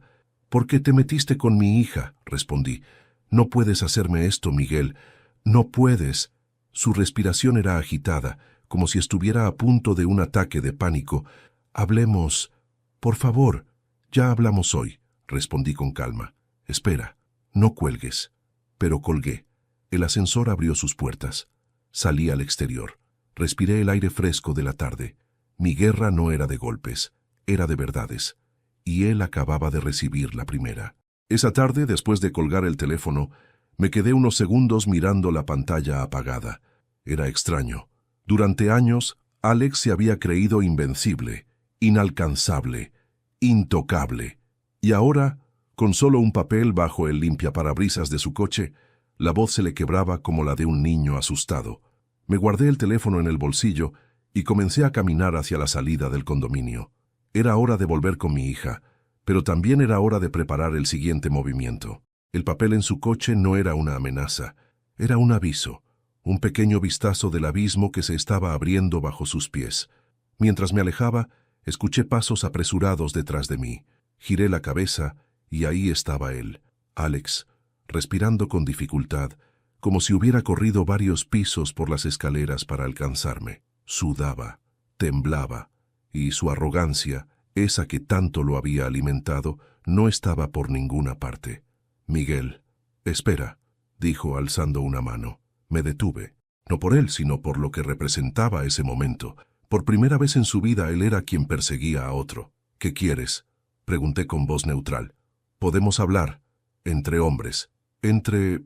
«Porque te metiste con mi hija», respondí. «No puedes hacerme esto, Miguel. No puedes». Su respiración era agitada, como si estuviera a punto de un ataque de pánico. «Hablemos. Por favor». «Ya hablamos hoy», respondí con calma. «Espera, no cuelgues». Pero colgué. El ascensor abrió sus puertas. Salí al exterior. Respiré el aire fresco de la tarde. Mi guerra no era de golpes, era de verdades. Y él acababa de recibir la primera. Esa tarde, después de colgar el teléfono, me quedé unos segundos mirando la pantalla apagada. Era extraño. Durante años, Alex se había creído invencible, inalcanzable, intocable. Y ahora, con solo un papel bajo el limpiaparabrisas de su coche, la voz se le quebraba como la de un niño asustado. Me guardé el teléfono en el bolsillo y comencé a caminar hacia la salida del condominio. Era hora de volver con mi hija, pero también era hora de preparar el siguiente movimiento. El papel en su coche no era una amenaza, era un aviso, un pequeño vistazo del abismo que se estaba abriendo bajo sus pies. Mientras me alejaba, escuché pasos apresurados detrás de mí. Giré la cabeza y ahí estaba él, Alex, respirando con dificultad, como si hubiera corrido varios pisos por las escaleras para alcanzarme. Sudaba, temblaba, y su arrogancia, esa que tanto lo había alimentado, no estaba por ninguna parte. «Miguel, espera», dijo alzando una mano. Me detuve, no por él, sino por lo que representaba ese momento. Por primera vez en su vida él era quien perseguía a otro. «¿Qué quieres?», pregunté con voz neutral. «Podemos hablar, entre hombres, entre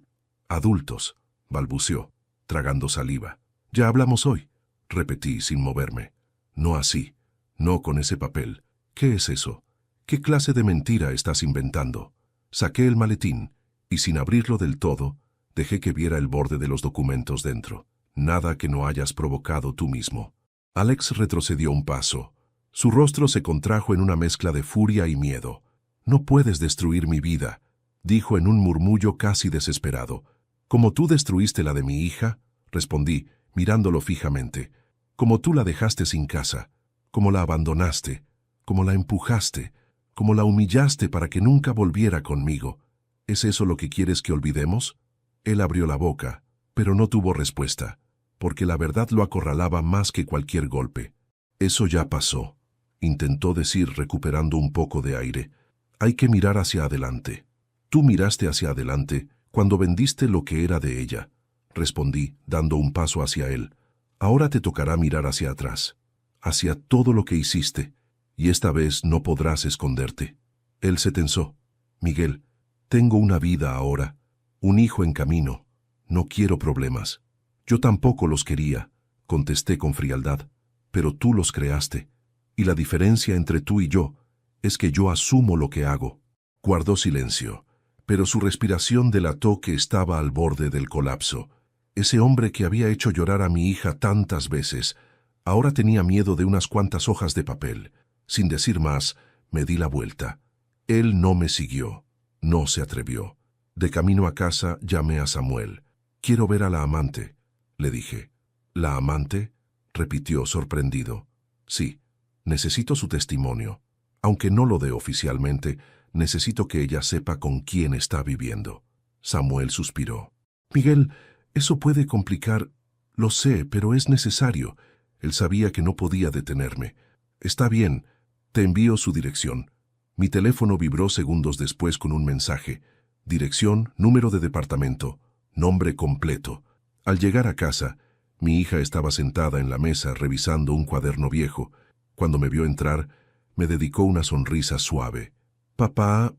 adultos», balbuceó, tragando saliva. «Ya hablamos hoy», repetí sin moverme. «No así, no con ese papel. ¿Qué es eso? ¿Qué clase de mentira estás inventando?» Saqué el maletín y, sin abrirlo del todo, dejé que viera el borde de los documentos dentro. «Nada que no hayas provocado tú mismo». Alex retrocedió un paso. Su rostro se contrajo en una mezcla de furia y miedo. «No puedes destruir mi vida», dijo en un murmullo casi desesperado. «¿Como tú destruiste la de mi hija?», respondí, mirándolo fijamente. «Como tú la dejaste sin casa, como la abandonaste, como la empujaste, como la humillaste para que nunca volviera conmigo. ¿Es eso lo que quieres que olvidemos?». Él abrió la boca, pero no tuvo respuesta, porque la verdad lo acorralaba más que cualquier golpe. «Eso ya pasó», intentó decir recuperando un poco de aire. «Hay que mirar hacia adelante». «Tú miraste hacia adelante cuando vendiste lo que era de ella», respondí, dando un paso hacia él. «Ahora te tocará mirar hacia atrás, hacia todo lo que hiciste, y esta vez no podrás esconderte». Él se tensó. «Miguel, tengo una vida ahora, un hijo en camino. No quiero problemas». «Yo tampoco los quería», contesté con frialdad, «pero tú los creaste, y la diferencia entre tú y yo es que yo asumo lo que hago». Guardó silencio, pero su respiración delató que estaba al borde del colapso. Ese hombre que había hecho llorar a mi hija tantas veces, ahora tenía miedo de unas cuantas hojas de papel. Sin decir más, me di la vuelta. Él no me siguió, no se atrevió. De camino a casa llamé a Samuel. «Quiero ver a la amante», le dije. «¿La amante?», repitió sorprendido. «Sí, necesito su testimonio. Aunque no lo dé oficialmente, necesito que ella sepa con quién está viviendo». Samuel suspiró. «Miguel, eso puede complicar». «Lo sé, pero es necesario». Él sabía que no podía detenerme. «Está bien, te envío su dirección». Mi teléfono vibró segundos después con un mensaje. Dirección, número de departamento, nombre completo. Al llegar a casa, mi hija estaba sentada en la mesa revisando un cuaderno viejo. Cuando me vio entrar, me dedicó una sonrisa suave. «Papá,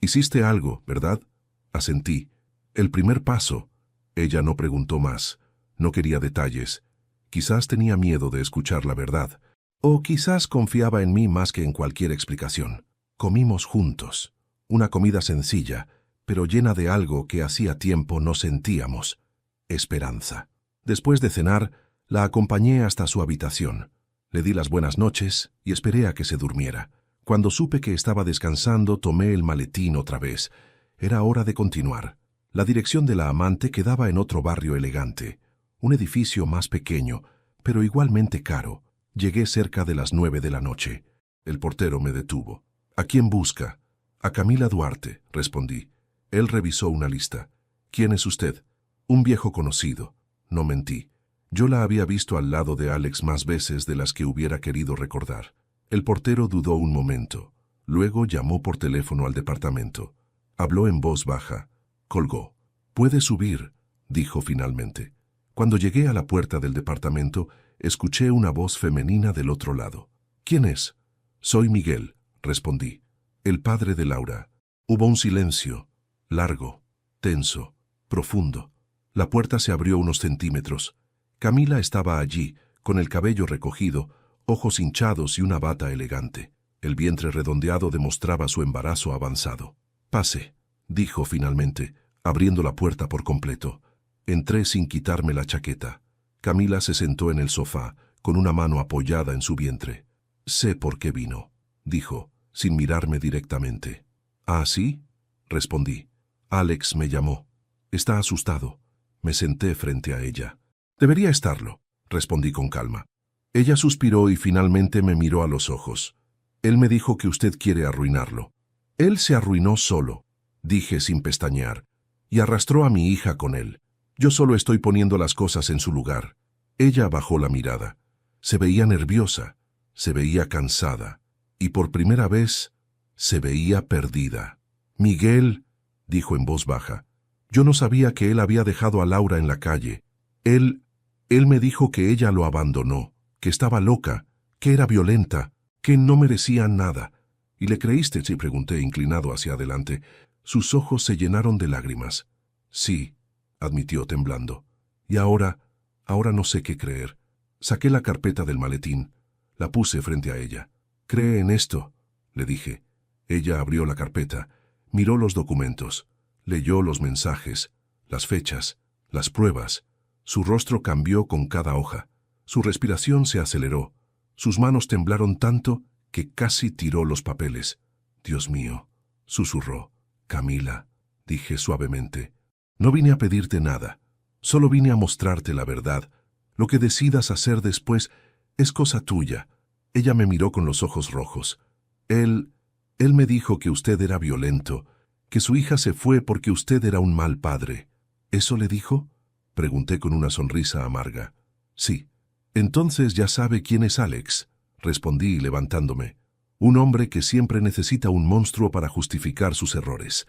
hiciste algo, ¿verdad?». Asentí. «El primer paso». Ella no preguntó más. No quería detalles. Quizás tenía miedo de escuchar la verdad. O quizás confiaba en mí más que en cualquier explicación. Comimos juntos. Una comida sencilla, pero llena de algo que hacía tiempo no sentíamos: esperanza. Después de cenar, la acompañé hasta su habitación. Le di las buenas noches y esperé a que se durmiera. Cuando supe que estaba descansando, tomé el maletín otra vez. Era hora de continuar. La dirección de la amante quedaba en otro barrio elegante, un edificio más pequeño, pero igualmente caro. Llegué cerca de las 9 de la noche. El portero me detuvo. ¿A quién busca? A Camila Duarte, respondí. Él revisó una lista. ¿Quién es usted? Un viejo conocido. No mentí. Yo la había visto al lado de Alex más veces de las que hubiera querido recordar. El portero dudó un momento. Luego llamó por teléfono al departamento. Habló en voz baja. Colgó. «Puede subir», dijo finalmente. Cuando llegué a la puerta del departamento, escuché una voz femenina del otro lado. «¿Quién es?» «Soy Miguel», respondí. «El padre de Laura». Hubo un silencio, largo, tenso, profundo. La puerta se abrió unos centímetros. Camila estaba allí, con el cabello recogido, ojos hinchados y una bata elegante. El vientre redondeado demostraba su embarazo avanzado. «Pase», dijo finalmente, abriendo la puerta por completo. Entré sin quitarme la chaqueta. Camila se sentó en el sofá, con una mano apoyada en su vientre. «Sé por qué vino», dijo, sin mirarme directamente. «¿Ah, sí?», respondí. «Alex me llamó. Está asustado». Me senté frente a ella. «Debería estarlo», respondí con calma. Ella suspiró y finalmente me miró a los ojos. «Él me dijo que usted quiere arruinarlo». «Él se arruinó solo», dije sin pestañear, «y arrastró a mi hija con él. Yo solo estoy poniendo las cosas en su lugar». Ella bajó la mirada. Se veía nerviosa, se veía cansada, y por primera vez se veía perdida. «Miguel», dijo en voz baja, «yo no sabía que él había dejado a Laura en la calle. Él me dijo que ella lo abandonó, que estaba loca, que era violenta, que no merecía nada». «¿Y le creíste?», sí, pregunté, inclinado hacia adelante. Sus ojos se llenaron de lágrimas. «Sí», admitió temblando. «Y ahora no sé qué creer». Saqué la carpeta del maletín. La puse frente a ella. «¿Cree en esto?», le dije. Ella abrió la carpeta, miró los documentos, leyó los mensajes, las fechas, las pruebas. Su rostro cambió con cada hoja. Su respiración se aceleró. Sus manos temblaron tanto que casi tiró los papeles. «Dios mío», susurró. «Camila», dije suavemente, «no vine a pedirte nada. Solo vine a mostrarte la verdad. Lo que decidas hacer después es cosa tuya». Ella me miró con los ojos rojos. Él me dijo que usted era violento, que su hija se fue porque usted era un mal padre». «¿Eso le dijo?», pregunté con una sonrisa amarga. «Sí». «Entonces ya sabe quién es Alex», respondí levantándome. «Un hombre que siempre necesita un monstruo para justificar sus errores».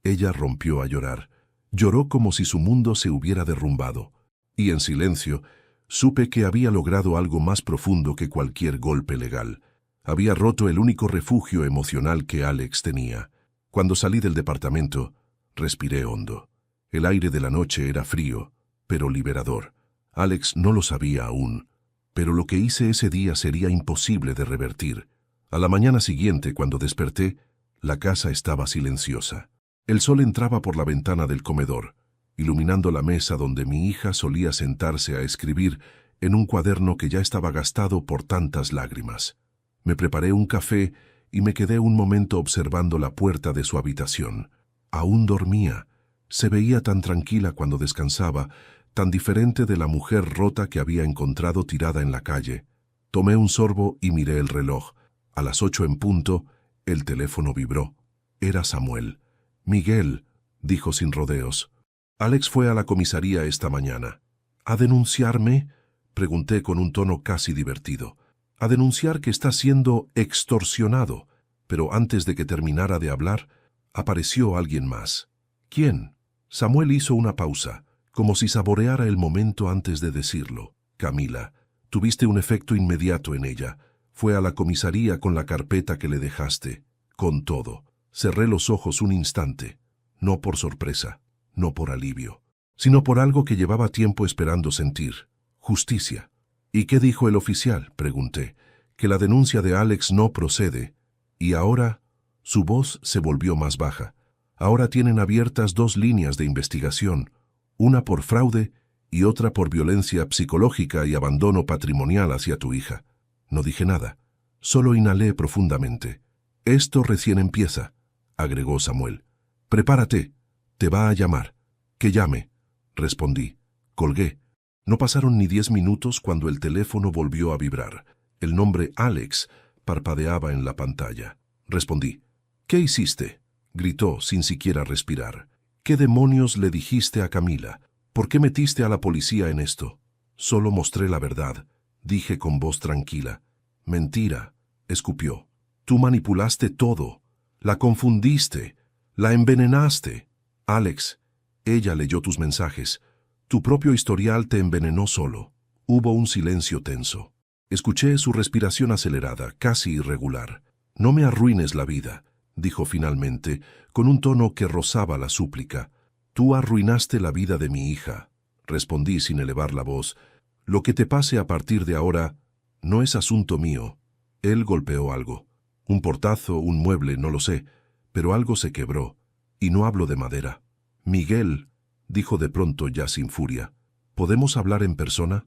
Ella rompió a llorar. Lloró como si su mundo se hubiera derrumbado. Y en silencio, supe que había logrado algo más profundo que cualquier golpe legal. Había roto el único refugio emocional que Alex tenía. Cuando salí del departamento, respiré hondo. El aire de la noche era frío, pero liberador. Alex no lo sabía aún, pero lo que hice ese día sería imposible de revertir. A la mañana siguiente, cuando desperté, la casa estaba silenciosa. El sol entraba por la ventana del comedor, iluminando la mesa donde mi hija solía sentarse a escribir en un cuaderno que ya estaba gastado por tantas lágrimas. Me preparé un café y me quedé un momento observando la puerta de su habitación. Aún dormía. Se veía tan tranquila cuando descansaba, tan diferente de la mujer rota que había encontrado tirada en la calle. Tomé un sorbo y miré el reloj. A las 8 en punto, el teléfono vibró. Era Samuel. «Miguel», dijo sin rodeos. «Alex fue a la comisaría esta mañana». «¿A denunciarme?», pregunté con un tono casi divertido. «A denunciar que está siendo extorsionado». Pero antes de que terminara de hablar, apareció alguien más. «¿Quién?». Samuel hizo una pausa, como si saboreara el momento antes de decirlo. «Camila, tuviste un efecto inmediato en ella. Fue a la comisaría con la carpeta que le dejaste. Con todo». Cerré los ojos un instante, no por sorpresa, no por alivio, sino por algo que llevaba tiempo esperando sentir: justicia. «¿Y qué dijo el oficial?», pregunté. «Que la denuncia de Alex no procede». Y ahora, su voz se volvió más baja. «Ahora tienen abiertas 2 líneas de investigación, una por fraude y otra por violencia psicológica y abandono patrimonial hacia tu hija». No dije nada, solo inhalé profundamente. «Esto recién empieza», agregó Samuel. «Prepárate, te va a llamar». «Que llame», respondí. Colgué. No pasaron ni 10 minutos cuando el teléfono volvió a vibrar. El nombre Alex parpadeaba en la pantalla. Respondí. «¿Qué hiciste?», gritó sin siquiera respirar. «¿Qué demonios le dijiste a Camila? ¿Por qué metiste a la policía en esto?». «Solo mostré la verdad», dije con voz tranquila. «Mentira», escupió. «Tú manipulaste todo. La confundiste. La envenenaste. Alex, ella leyó tus mensajes. Tu propio historial te envenenó solo». Hubo un silencio tenso. Escuché su respiración acelerada, casi irregular. «No me arruines la vida», dijo finalmente, con un tono que rozaba la súplica. «Tú arruinaste la vida de mi hija», respondí sin elevar la voz. «Lo que te pase a partir de ahora no es asunto mío». Él golpeó algo. Un portazo, un mueble, no lo sé, pero algo se quebró, y no hablo de madera. «Miguel», dijo de pronto ya sin furia, «¿podemos hablar en persona?».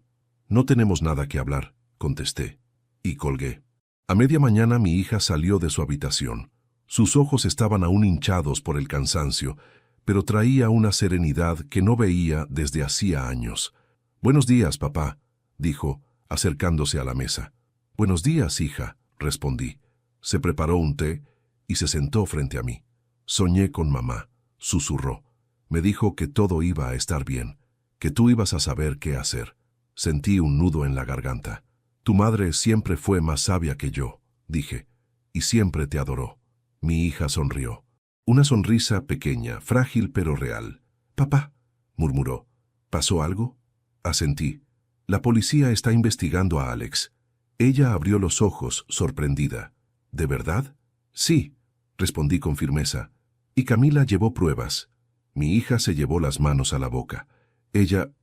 «No tenemos nada que hablar», contesté, y colgué. A media mañana mi hija salió de su habitación. Sus ojos estaban aún hinchados por el cansancio, pero traía una serenidad que no veía desde hacía años. «Buenos días, papá», dijo, acercándose a la mesa. «Buenos días, hija», respondí. Se preparó un té y se sentó frente a mí. «Soñé con mamá», susurró. «Me dijo que todo iba a estar bien, que tú ibas a saber qué hacer». Sentí un nudo en la garganta. «Tu madre siempre fue más sabia que yo», dije, «y siempre te adoró». Mi hija sonrió. Una sonrisa pequeña, frágil pero real. «Papá», murmuró. «¿Pasó algo?». Asentí. «La policía está investigando a Alex». Ella abrió los ojos, sorprendida. «¿De verdad?». «Sí», respondí con firmeza. «Y Camila llevó pruebas». Mi hija se llevó las manos a la boca. «¿Ella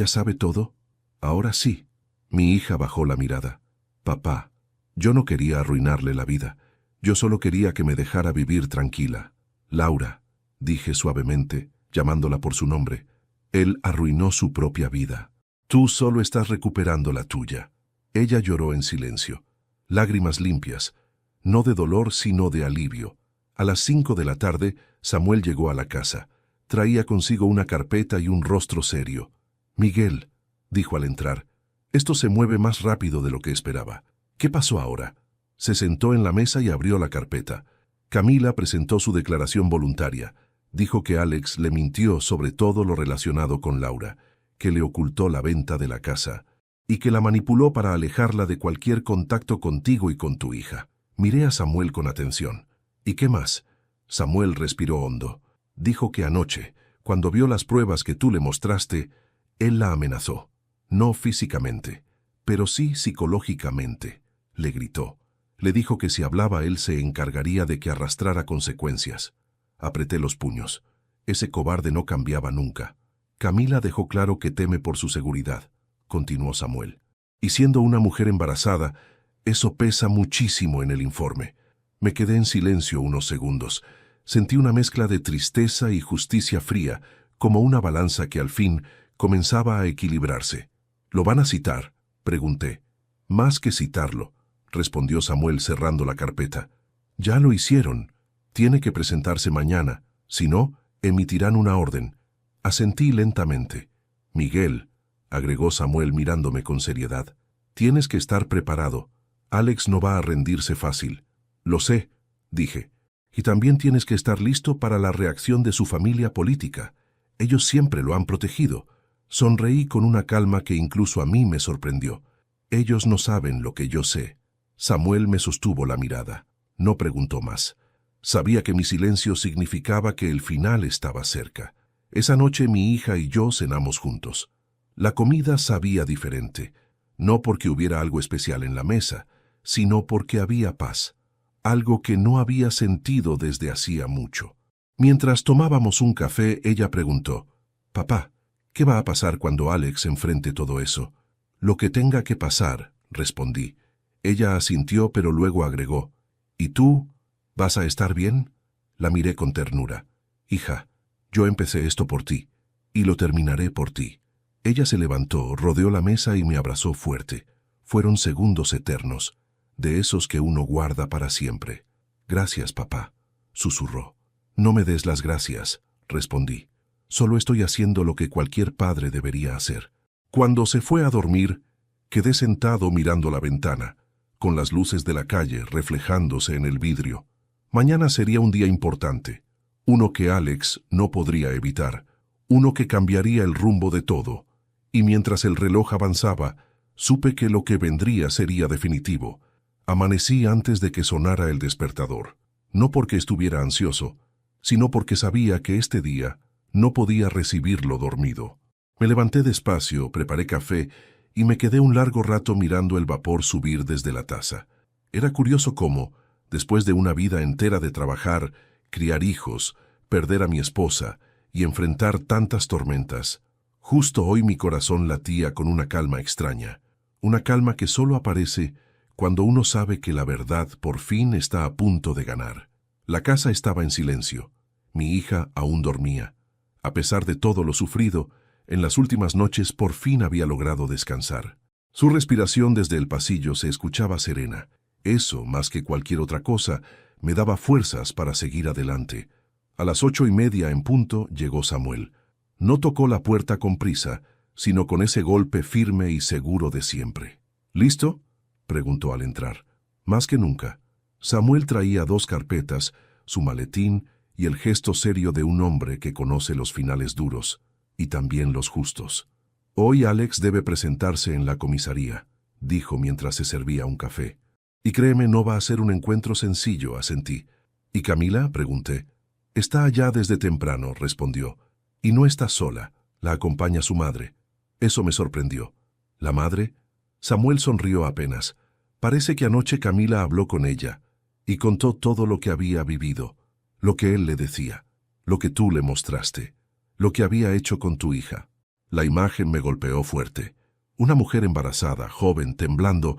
sabe todo?». «Ahora sí». Mi hija bajó la mirada. «Papá, yo no quería arruinarle la vida. Yo solo quería que me dejara vivir tranquila». «Laura», dije suavemente, llamándola por su nombre. «Él arruinó su propia vida. Tú solo estás recuperando la tuya». Ella lloró en silencio. Lágrimas limpias, no de dolor sino de alivio. A las 5 de la tarde, Samuel llegó a la casa. Traía consigo una carpeta y un rostro serio. «Miguel», dijo al entrar, «esto se mueve más rápido de lo que esperaba. ¿Qué pasó ahora?». Se sentó en la mesa y abrió la carpeta. Camila presentó su declaración voluntaria. Dijo que Alex le mintió sobre todo lo relacionado con Laura, que le ocultó la venta de la casa y que la manipuló para alejarla de cualquier contacto contigo y con tu hija. Miré a Samuel con atención. «¿Y qué más?». Samuel respiró hondo. Dijo que anoche, cuando vio las pruebas que tú le mostraste, él la amenazó. No físicamente, pero sí psicológicamente. Le gritó. Le dijo que si hablaba él se encargaría de que arrastrara consecuencias. Apreté los puños. Ese cobarde no cambiaba nunca. «Camila dejó claro que teme por su seguridad», continuó Samuel. «Y siendo una mujer embarazada, eso pesa muchísimo en el informe». Me quedé en silencio unos segundos. Sentí una mezcla de tristeza y justicia fría, como una balanza que al fin comenzaba a equilibrarse. «¿Lo van a citar?», pregunté. «Más que citarlo», respondió Samuel cerrando la carpeta. «Ya lo hicieron. Tiene que presentarse mañana. Si no, emitirán una orden». Asentí lentamente. «Miguel», agregó Samuel mirándome con seriedad, «tienes que estar preparado. Alex no va a rendirse fácil». «Lo sé», dije. «Y también tienes que estar listo para la reacción de su familia política. Ellos siempre lo han protegido». Sonreí con una calma que incluso a mí me sorprendió. «Ellos no saben lo que yo sé». Samuel me sostuvo la mirada. No preguntó más. Sabía que mi silencio significaba que el final estaba cerca. Esa noche mi hija y yo cenamos juntos. La comida sabía diferente, no porque hubiera algo especial en la mesa, sino porque había paz, algo que no había sentido desde hacía mucho. Mientras tomábamos un café, ella preguntó, «Papá, ¿qué va a pasar cuando Alex enfrente todo eso?». «Lo que tenga que pasar», respondí. Ella asintió, pero luego agregó, «¿Y tú? ¿Vas a estar bien?». La miré con ternura. «Hija, yo empecé esto por ti, y lo terminaré por ti». Ella se levantó, rodeó la mesa y me abrazó fuerte. Fueron segundos eternos, de esos que uno guarda para siempre. «Gracias, papá», susurró. «No me des las gracias», respondí. «Solo estoy haciendo lo que cualquier padre debería hacer». Cuando se fue a dormir, quedé sentado mirando la ventana, con las luces de la calle reflejándose en el vidrio. Mañana sería un día importante, uno que Alex no podría evitar, uno que cambiaría el rumbo de todo. Y mientras el reloj avanzaba, supe que lo que vendría sería definitivo. Amanecí antes de que sonara el despertador, no porque estuviera ansioso, sino porque sabía que este día no podía recibirlo dormido. Me levanté despacio, preparé café y me quedé un largo rato mirando el vapor subir desde la taza. Era curioso cómo, después de una vida entera de trabajar, criar hijos, perder a mi esposa y enfrentar tantas tormentas, justo hoy mi corazón latía con una calma extraña, una calma que solo aparece cuando uno sabe que la verdad por fin está a punto de ganar. La casa estaba en silencio. Mi hija aún dormía. A pesar de todo lo sufrido, en las últimas noches por fin había logrado descansar. Su respiración desde el pasillo se escuchaba serena. Eso, más que cualquier otra cosa, me daba fuerzas para seguir adelante. A las 8:30 en punto llegó Samuel. No tocó la puerta con prisa, sino con ese golpe firme y seguro de siempre. ¿Listo?, preguntó al entrar. Más que nunca. Samuel traía 2 carpetas, su maletín y el gesto serio de un hombre que conoce los finales duros, y también los justos. Hoy Alex debe presentarse en la comisaría, dijo mientras se servía un café. Y créeme, no va a ser un encuentro sencillo, asentí. ¿Y Camila?, pregunté. Está allá desde temprano, respondió. Y no está sola, la acompaña su madre. Eso me sorprendió. ¿La madre? Samuel sonrió apenas. Parece que anoche Camila habló con ella y contó todo lo que había vivido, lo que él le decía, lo que tú le mostraste, lo que había hecho con tu hija. La imagen me golpeó fuerte. Una mujer embarazada, joven, temblando,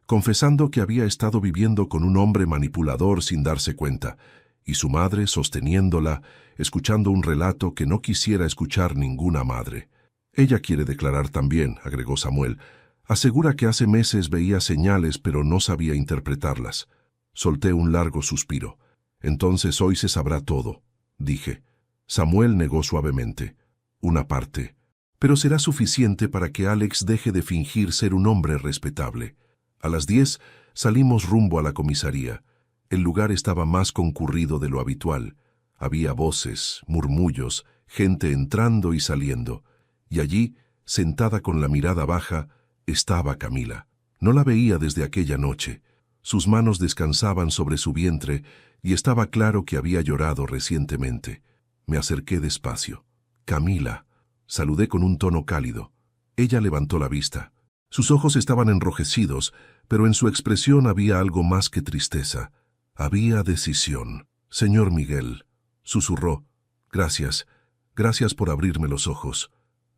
confesando que había estado viviendo con un hombre manipulador sin darse cuenta, y su madre sosteniéndola, escuchando un relato que no quisiera escuchar ninguna madre. Ella quiere declarar también, agregó Samuel. Asegura que hace meses veía señales pero no sabía interpretarlas. Solté un largo suspiro. Entonces hoy se sabrá todo, dije. Samuel negó suavemente. Una parte. Pero será suficiente para que Alex deje de fingir ser un hombre respetable. A las 10 salimos rumbo a la comisaría. El lugar estaba más concurrido de lo habitual. Había voces, murmullos, gente entrando y saliendo. Y allí, sentada con la mirada baja, estaba Camila. No la veía desde aquella noche. Sus manos descansaban sobre su vientre y estaba claro que había llorado recientemente. Me acerqué despacio. Camila. Saludé con un tono cálido. Ella levantó la vista. Sus ojos estaban enrojecidos, pero en su expresión había algo más que tristeza. Había decisión. Señor Miguel, susurró. Gracias. Gracias por abrirme los ojos.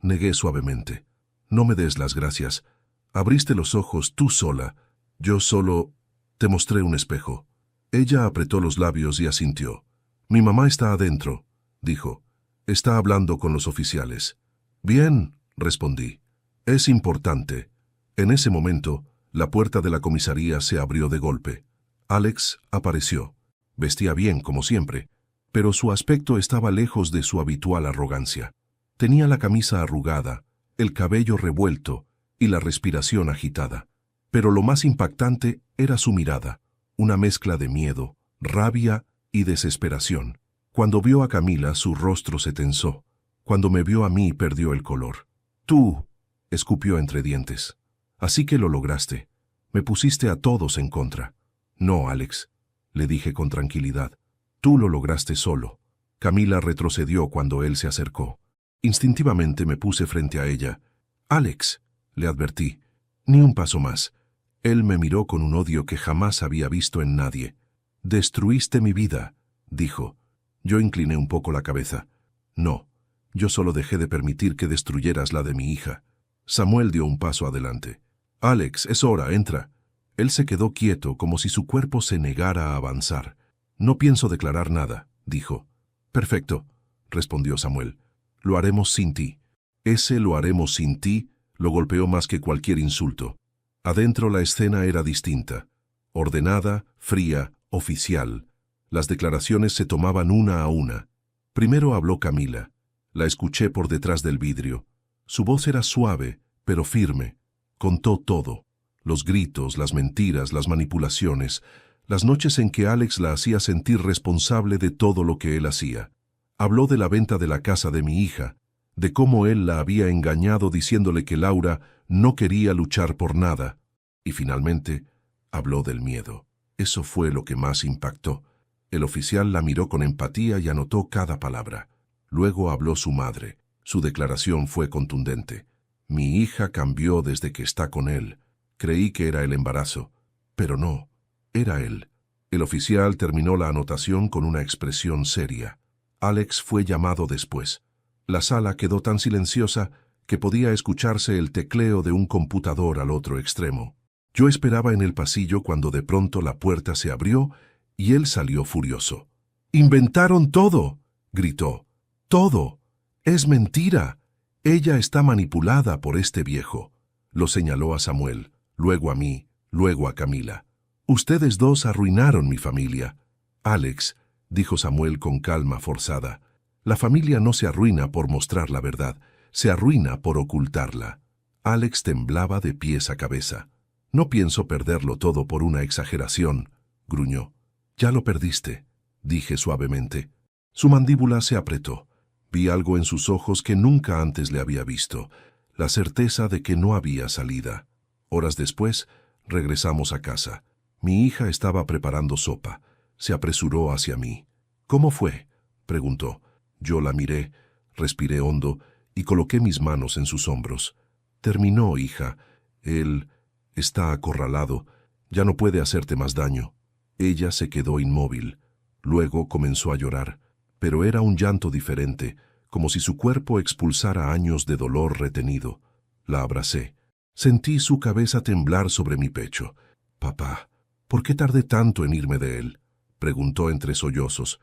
Negué suavemente. No me des las gracias. Abriste los ojos tú sola. Yo solo te mostré un espejo. Ella apretó los labios y asintió. Mi mamá está adentro, dijo. Está hablando con los oficiales. Bien, respondí. Es importante. En ese momento, la puerta de la comisaría se abrió de golpe. Alex apareció. Vestía bien, como siempre, pero su aspecto estaba lejos de su habitual arrogancia. Tenía la camisa arrugada, el cabello revuelto y la respiración agitada. Pero lo más impactante era su mirada, una mezcla de miedo, rabia y desesperación. Cuando vio a Camila, su rostro se tensó. Cuando me vio a mí, perdió el color. Tú, escupió entre dientes. Así que lo lograste. Me pusiste a todos en contra. No, Alex, le dije con tranquilidad. Tú lo lograste solo. Camila retrocedió cuando él se acercó. Instintivamente me puse frente a ella. Alex, le advertí, ni un paso más. Él me miró con un odio que jamás había visto en nadie. Destruiste mi vida, dijo. Yo incliné un poco la cabeza. No, yo solo dejé de permitir que destruyeras la de mi hija. Samuel dio un paso adelante. Alex, es hora, entra. Él se quedó quieto como si su cuerpo se negara a avanzar. No pienso declarar nada, dijo. Perfecto, respondió Samuel. Lo haremos sin ti. Ese lo haremos sin ti lo golpeó más que cualquier insulto. Adentro la escena era distinta. Ordenada, fría, oficial. Las declaraciones se tomaban una a una. Primero habló Camila. La escuché por detrás del vidrio. Su voz era suave, pero firme. Contó todo. Los gritos, las mentiras, las manipulaciones, las noches en que Alex la hacía sentir responsable de todo lo que él hacía. Habló de la venta de la casa de mi hija, de cómo él la había engañado diciéndole que Laura no quería luchar por nada. Y finalmente, habló del miedo. Eso fue lo que más impactó. El oficial la miró con empatía y anotó cada palabra. Luego habló su madre. Su declaración fue contundente. Mi hija cambió desde que está con él. Creí que era el embarazo, pero no, era él. El oficial terminó la anotación con una expresión seria. Alex fue llamado después. La sala quedó tan silenciosa que podía escucharse el tecleo de un computador al otro extremo. Yo esperaba en el pasillo cuando de pronto la puerta se abrió y él salió furioso. «¡Inventaron todo!», gritó. «¡Todo! Es mentira. Ella está manipulada por este viejo». Lo señaló a Samuel, luego a mí, luego a Camila. «Ustedes dos arruinaron mi familia». «Alex», dijo Samuel con calma forzada, «la familia no se arruina por mostrar la verdad, se arruina por ocultarla». Alex temblaba de pies a cabeza. «No pienso perderlo todo por una exageración», gruñó. «Ya lo perdiste», dije suavemente. Su mandíbula se apretó. Vi algo en sus ojos que nunca antes le había visto, la certeza de que no había salida. Horas después, regresamos a casa. Mi hija estaba preparando sopa. Se apresuró hacia mí. «¿Cómo fue?», preguntó. Yo la miré, respiré hondo y coloqué mis manos en sus hombros. «Terminó, hija. Él está acorralado. Ya no puede hacerte más daño». Ella se quedó inmóvil. Luego comenzó a llorar, pero era un llanto diferente, como si su cuerpo expulsara años de dolor retenido. La abracé. Sentí su cabeza temblar sobre mi pecho. «Papá, ¿por qué tardé tanto en irme de él?», preguntó entre sollozos.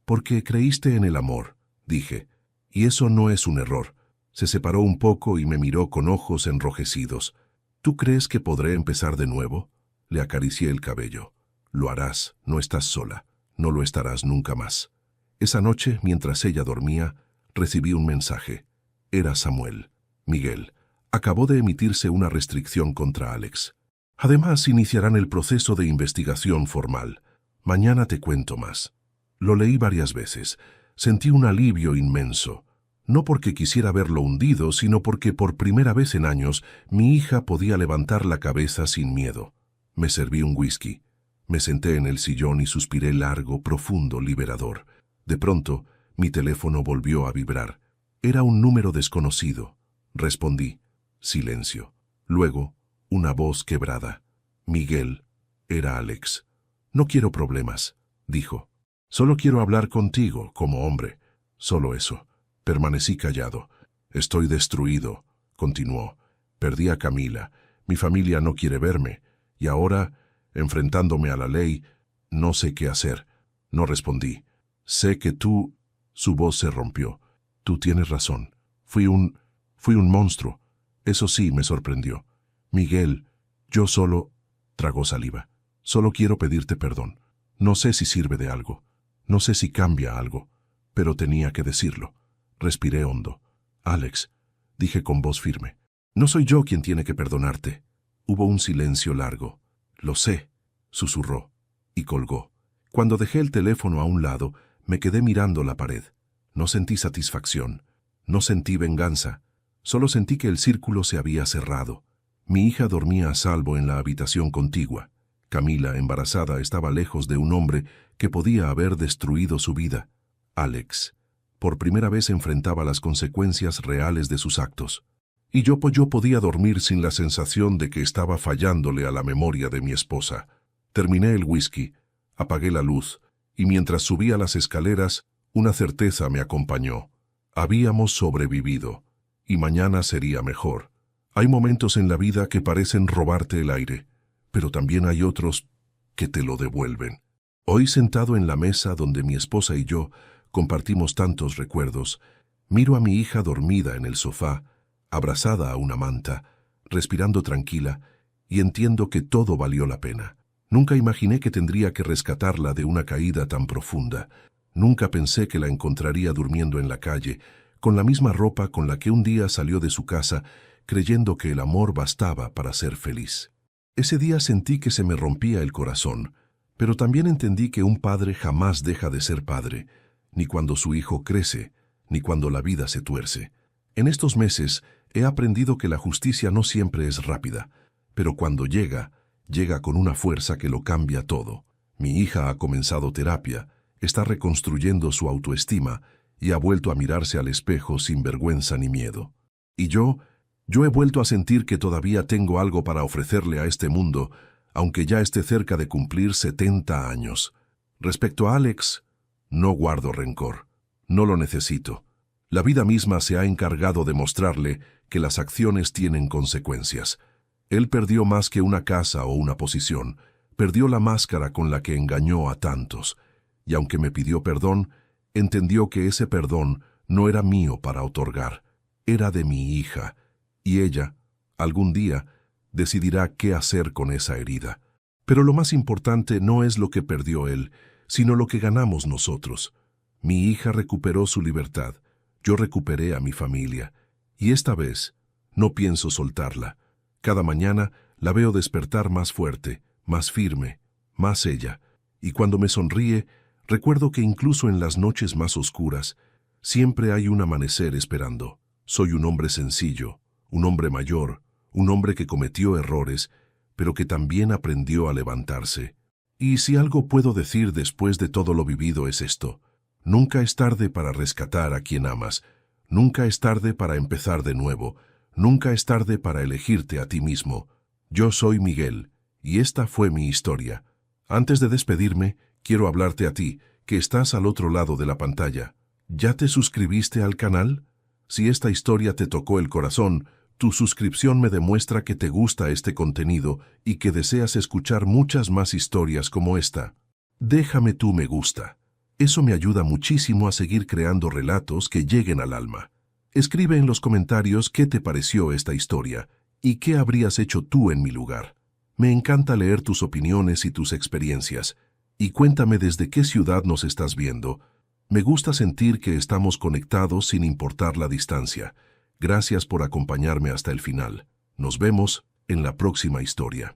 «Porque creíste en el amor», dije. «Y eso no es un error». Se separó un poco y me miró con ojos enrojecidos. «¿Tú crees que podré empezar de nuevo?». Le acaricié el cabello. «Lo harás, no estás sola. No lo estarás nunca más». Esa noche, mientras ella dormía, recibí un mensaje. Era Samuel. «Miguel, acabó de emitirse una restricción contra Alex. Además, iniciarán el proceso de investigación formal. Mañana te cuento más». Lo leí varias veces. Sentí un alivio inmenso. No porque quisiera verlo hundido, sino porque por primera vez en años mi hija podía levantar la cabeza sin miedo. Me serví un whisky. Me senté en el sillón y suspiré largo, profundo, liberador. De pronto, mi teléfono volvió a vibrar. Era un número desconocido. Respondí. Silencio. Luego, una voz quebrada. «Miguel». Era Alex. «No quiero problemas», dijo. «Solo quiero hablar contigo, como hombre. Solo eso». Permanecí callado. «Estoy destruido», continuó. «Perdí a Camila. Mi familia no quiere verme. Y ahora, enfrentándome a la ley, no sé qué hacer». No respondí. «Sé que tú...». Su voz se rompió. «Tú tienes razón. Fui un monstruo. Eso sí me sorprendió. Miguel, yo solo...». Tragó saliva. «Solo quiero pedirte perdón. No sé si sirve de algo. No sé si cambia algo. Pero tenía que decirlo». Respiré hondo. «Alex», dije con voz firme, «no soy yo quien tiene que perdonarte». Hubo un silencio largo. «Lo sé», susurró, y colgó. Cuando dejé el teléfono a un lado, me quedé mirando la pared. No sentí satisfacción. No sentí venganza. Solo sentí que el círculo se había cerrado. Mi hija dormía a salvo en la habitación contigua. Camila, embarazada, estaba lejos de un hombre que podía haber destruido su vida. Alex, por primera vez, enfrentaba las consecuencias reales de sus actos. Y yo podía dormir sin la sensación de que estaba fallándole a la memoria de mi esposa. Terminé el whisky, apagué la luz, y mientras subía las escaleras, una certeza me acompañó. Habíamos sobrevivido, y mañana sería mejor. Hay momentos en la vida que parecen robarte el aire, pero también hay otros que te lo devuelven. Hoy, sentado en la mesa donde mi esposa y yo compartimos tantos recuerdos, miro a mi hija dormida en el sofá, abrazada a una manta, respirando tranquila, y entiendo que todo valió la pena. Nunca imaginé que tendría que rescatarla de una caída tan profunda. Nunca pensé que la encontraría durmiendo en la calle, con la misma ropa con la que un día salió de su casa, creyendo que el amor bastaba para ser feliz. Ese día sentí que se me rompía el corazón, pero también entendí que un padre jamás deja de ser padre, ni cuando su hijo crece, ni cuando la vida se tuerce. En estos meses he aprendido que la justicia no siempre es rápida, pero cuando llega, llega con una fuerza que lo cambia todo. Mi hija ha comenzado terapia, está reconstruyendo su autoestima y ha vuelto a mirarse al espejo sin vergüenza ni miedo. Y yo he vuelto a sentir que todavía tengo algo para ofrecerle a este mundo, aunque ya esté cerca de cumplir 70 años. Respecto a Alex, no guardo rencor. No lo necesito. La vida misma se ha encargado de mostrarle que las acciones tienen consecuencias. Él perdió más que una casa o una posición. Perdió la máscara con la que engañó a tantos. Y aunque me pidió perdón, entendió que ese perdón no era mío para otorgar. Era de mi hija. Y ella, algún día, decidirá qué hacer con esa herida. Pero lo más importante no es lo que perdió él, sino lo que ganamos nosotros. Mi hija recuperó su libertad, yo recuperé a mi familia, y esta vez no pienso soltarla. Cada mañana la veo despertar más fuerte, más firme, más ella, y cuando me sonríe, recuerdo que incluso en las noches más oscuras, siempre hay un amanecer esperando. Soy un hombre sencillo, un hombre mayor, un hombre que cometió errores, pero que también aprendió a levantarse. Y si algo puedo decir después de todo lo vivido es esto: nunca es tarde para rescatar a quien amas, nunca es tarde para empezar de nuevo, nunca es tarde para elegirte a ti mismo. Yo soy Miguel, y esta fue mi historia. Antes de despedirme, quiero hablarte a ti, que estás al otro lado de la pantalla. ¿Ya te suscribiste al canal? Si esta historia te tocó el corazón, tu suscripción me demuestra que te gusta este contenido y que deseas escuchar muchas más historias como esta. Déjame tu me gusta. Eso me ayuda muchísimo a seguir creando relatos que lleguen al alma. Escribe en los comentarios qué te pareció esta historia y qué habrías hecho tú en mi lugar. Me encanta leer tus opiniones y tus experiencias. Y cuéntame desde qué ciudad nos estás viendo. Me gusta sentir que estamos conectados sin importar la distancia. Gracias por acompañarme hasta el final. Nos vemos en la próxima historia.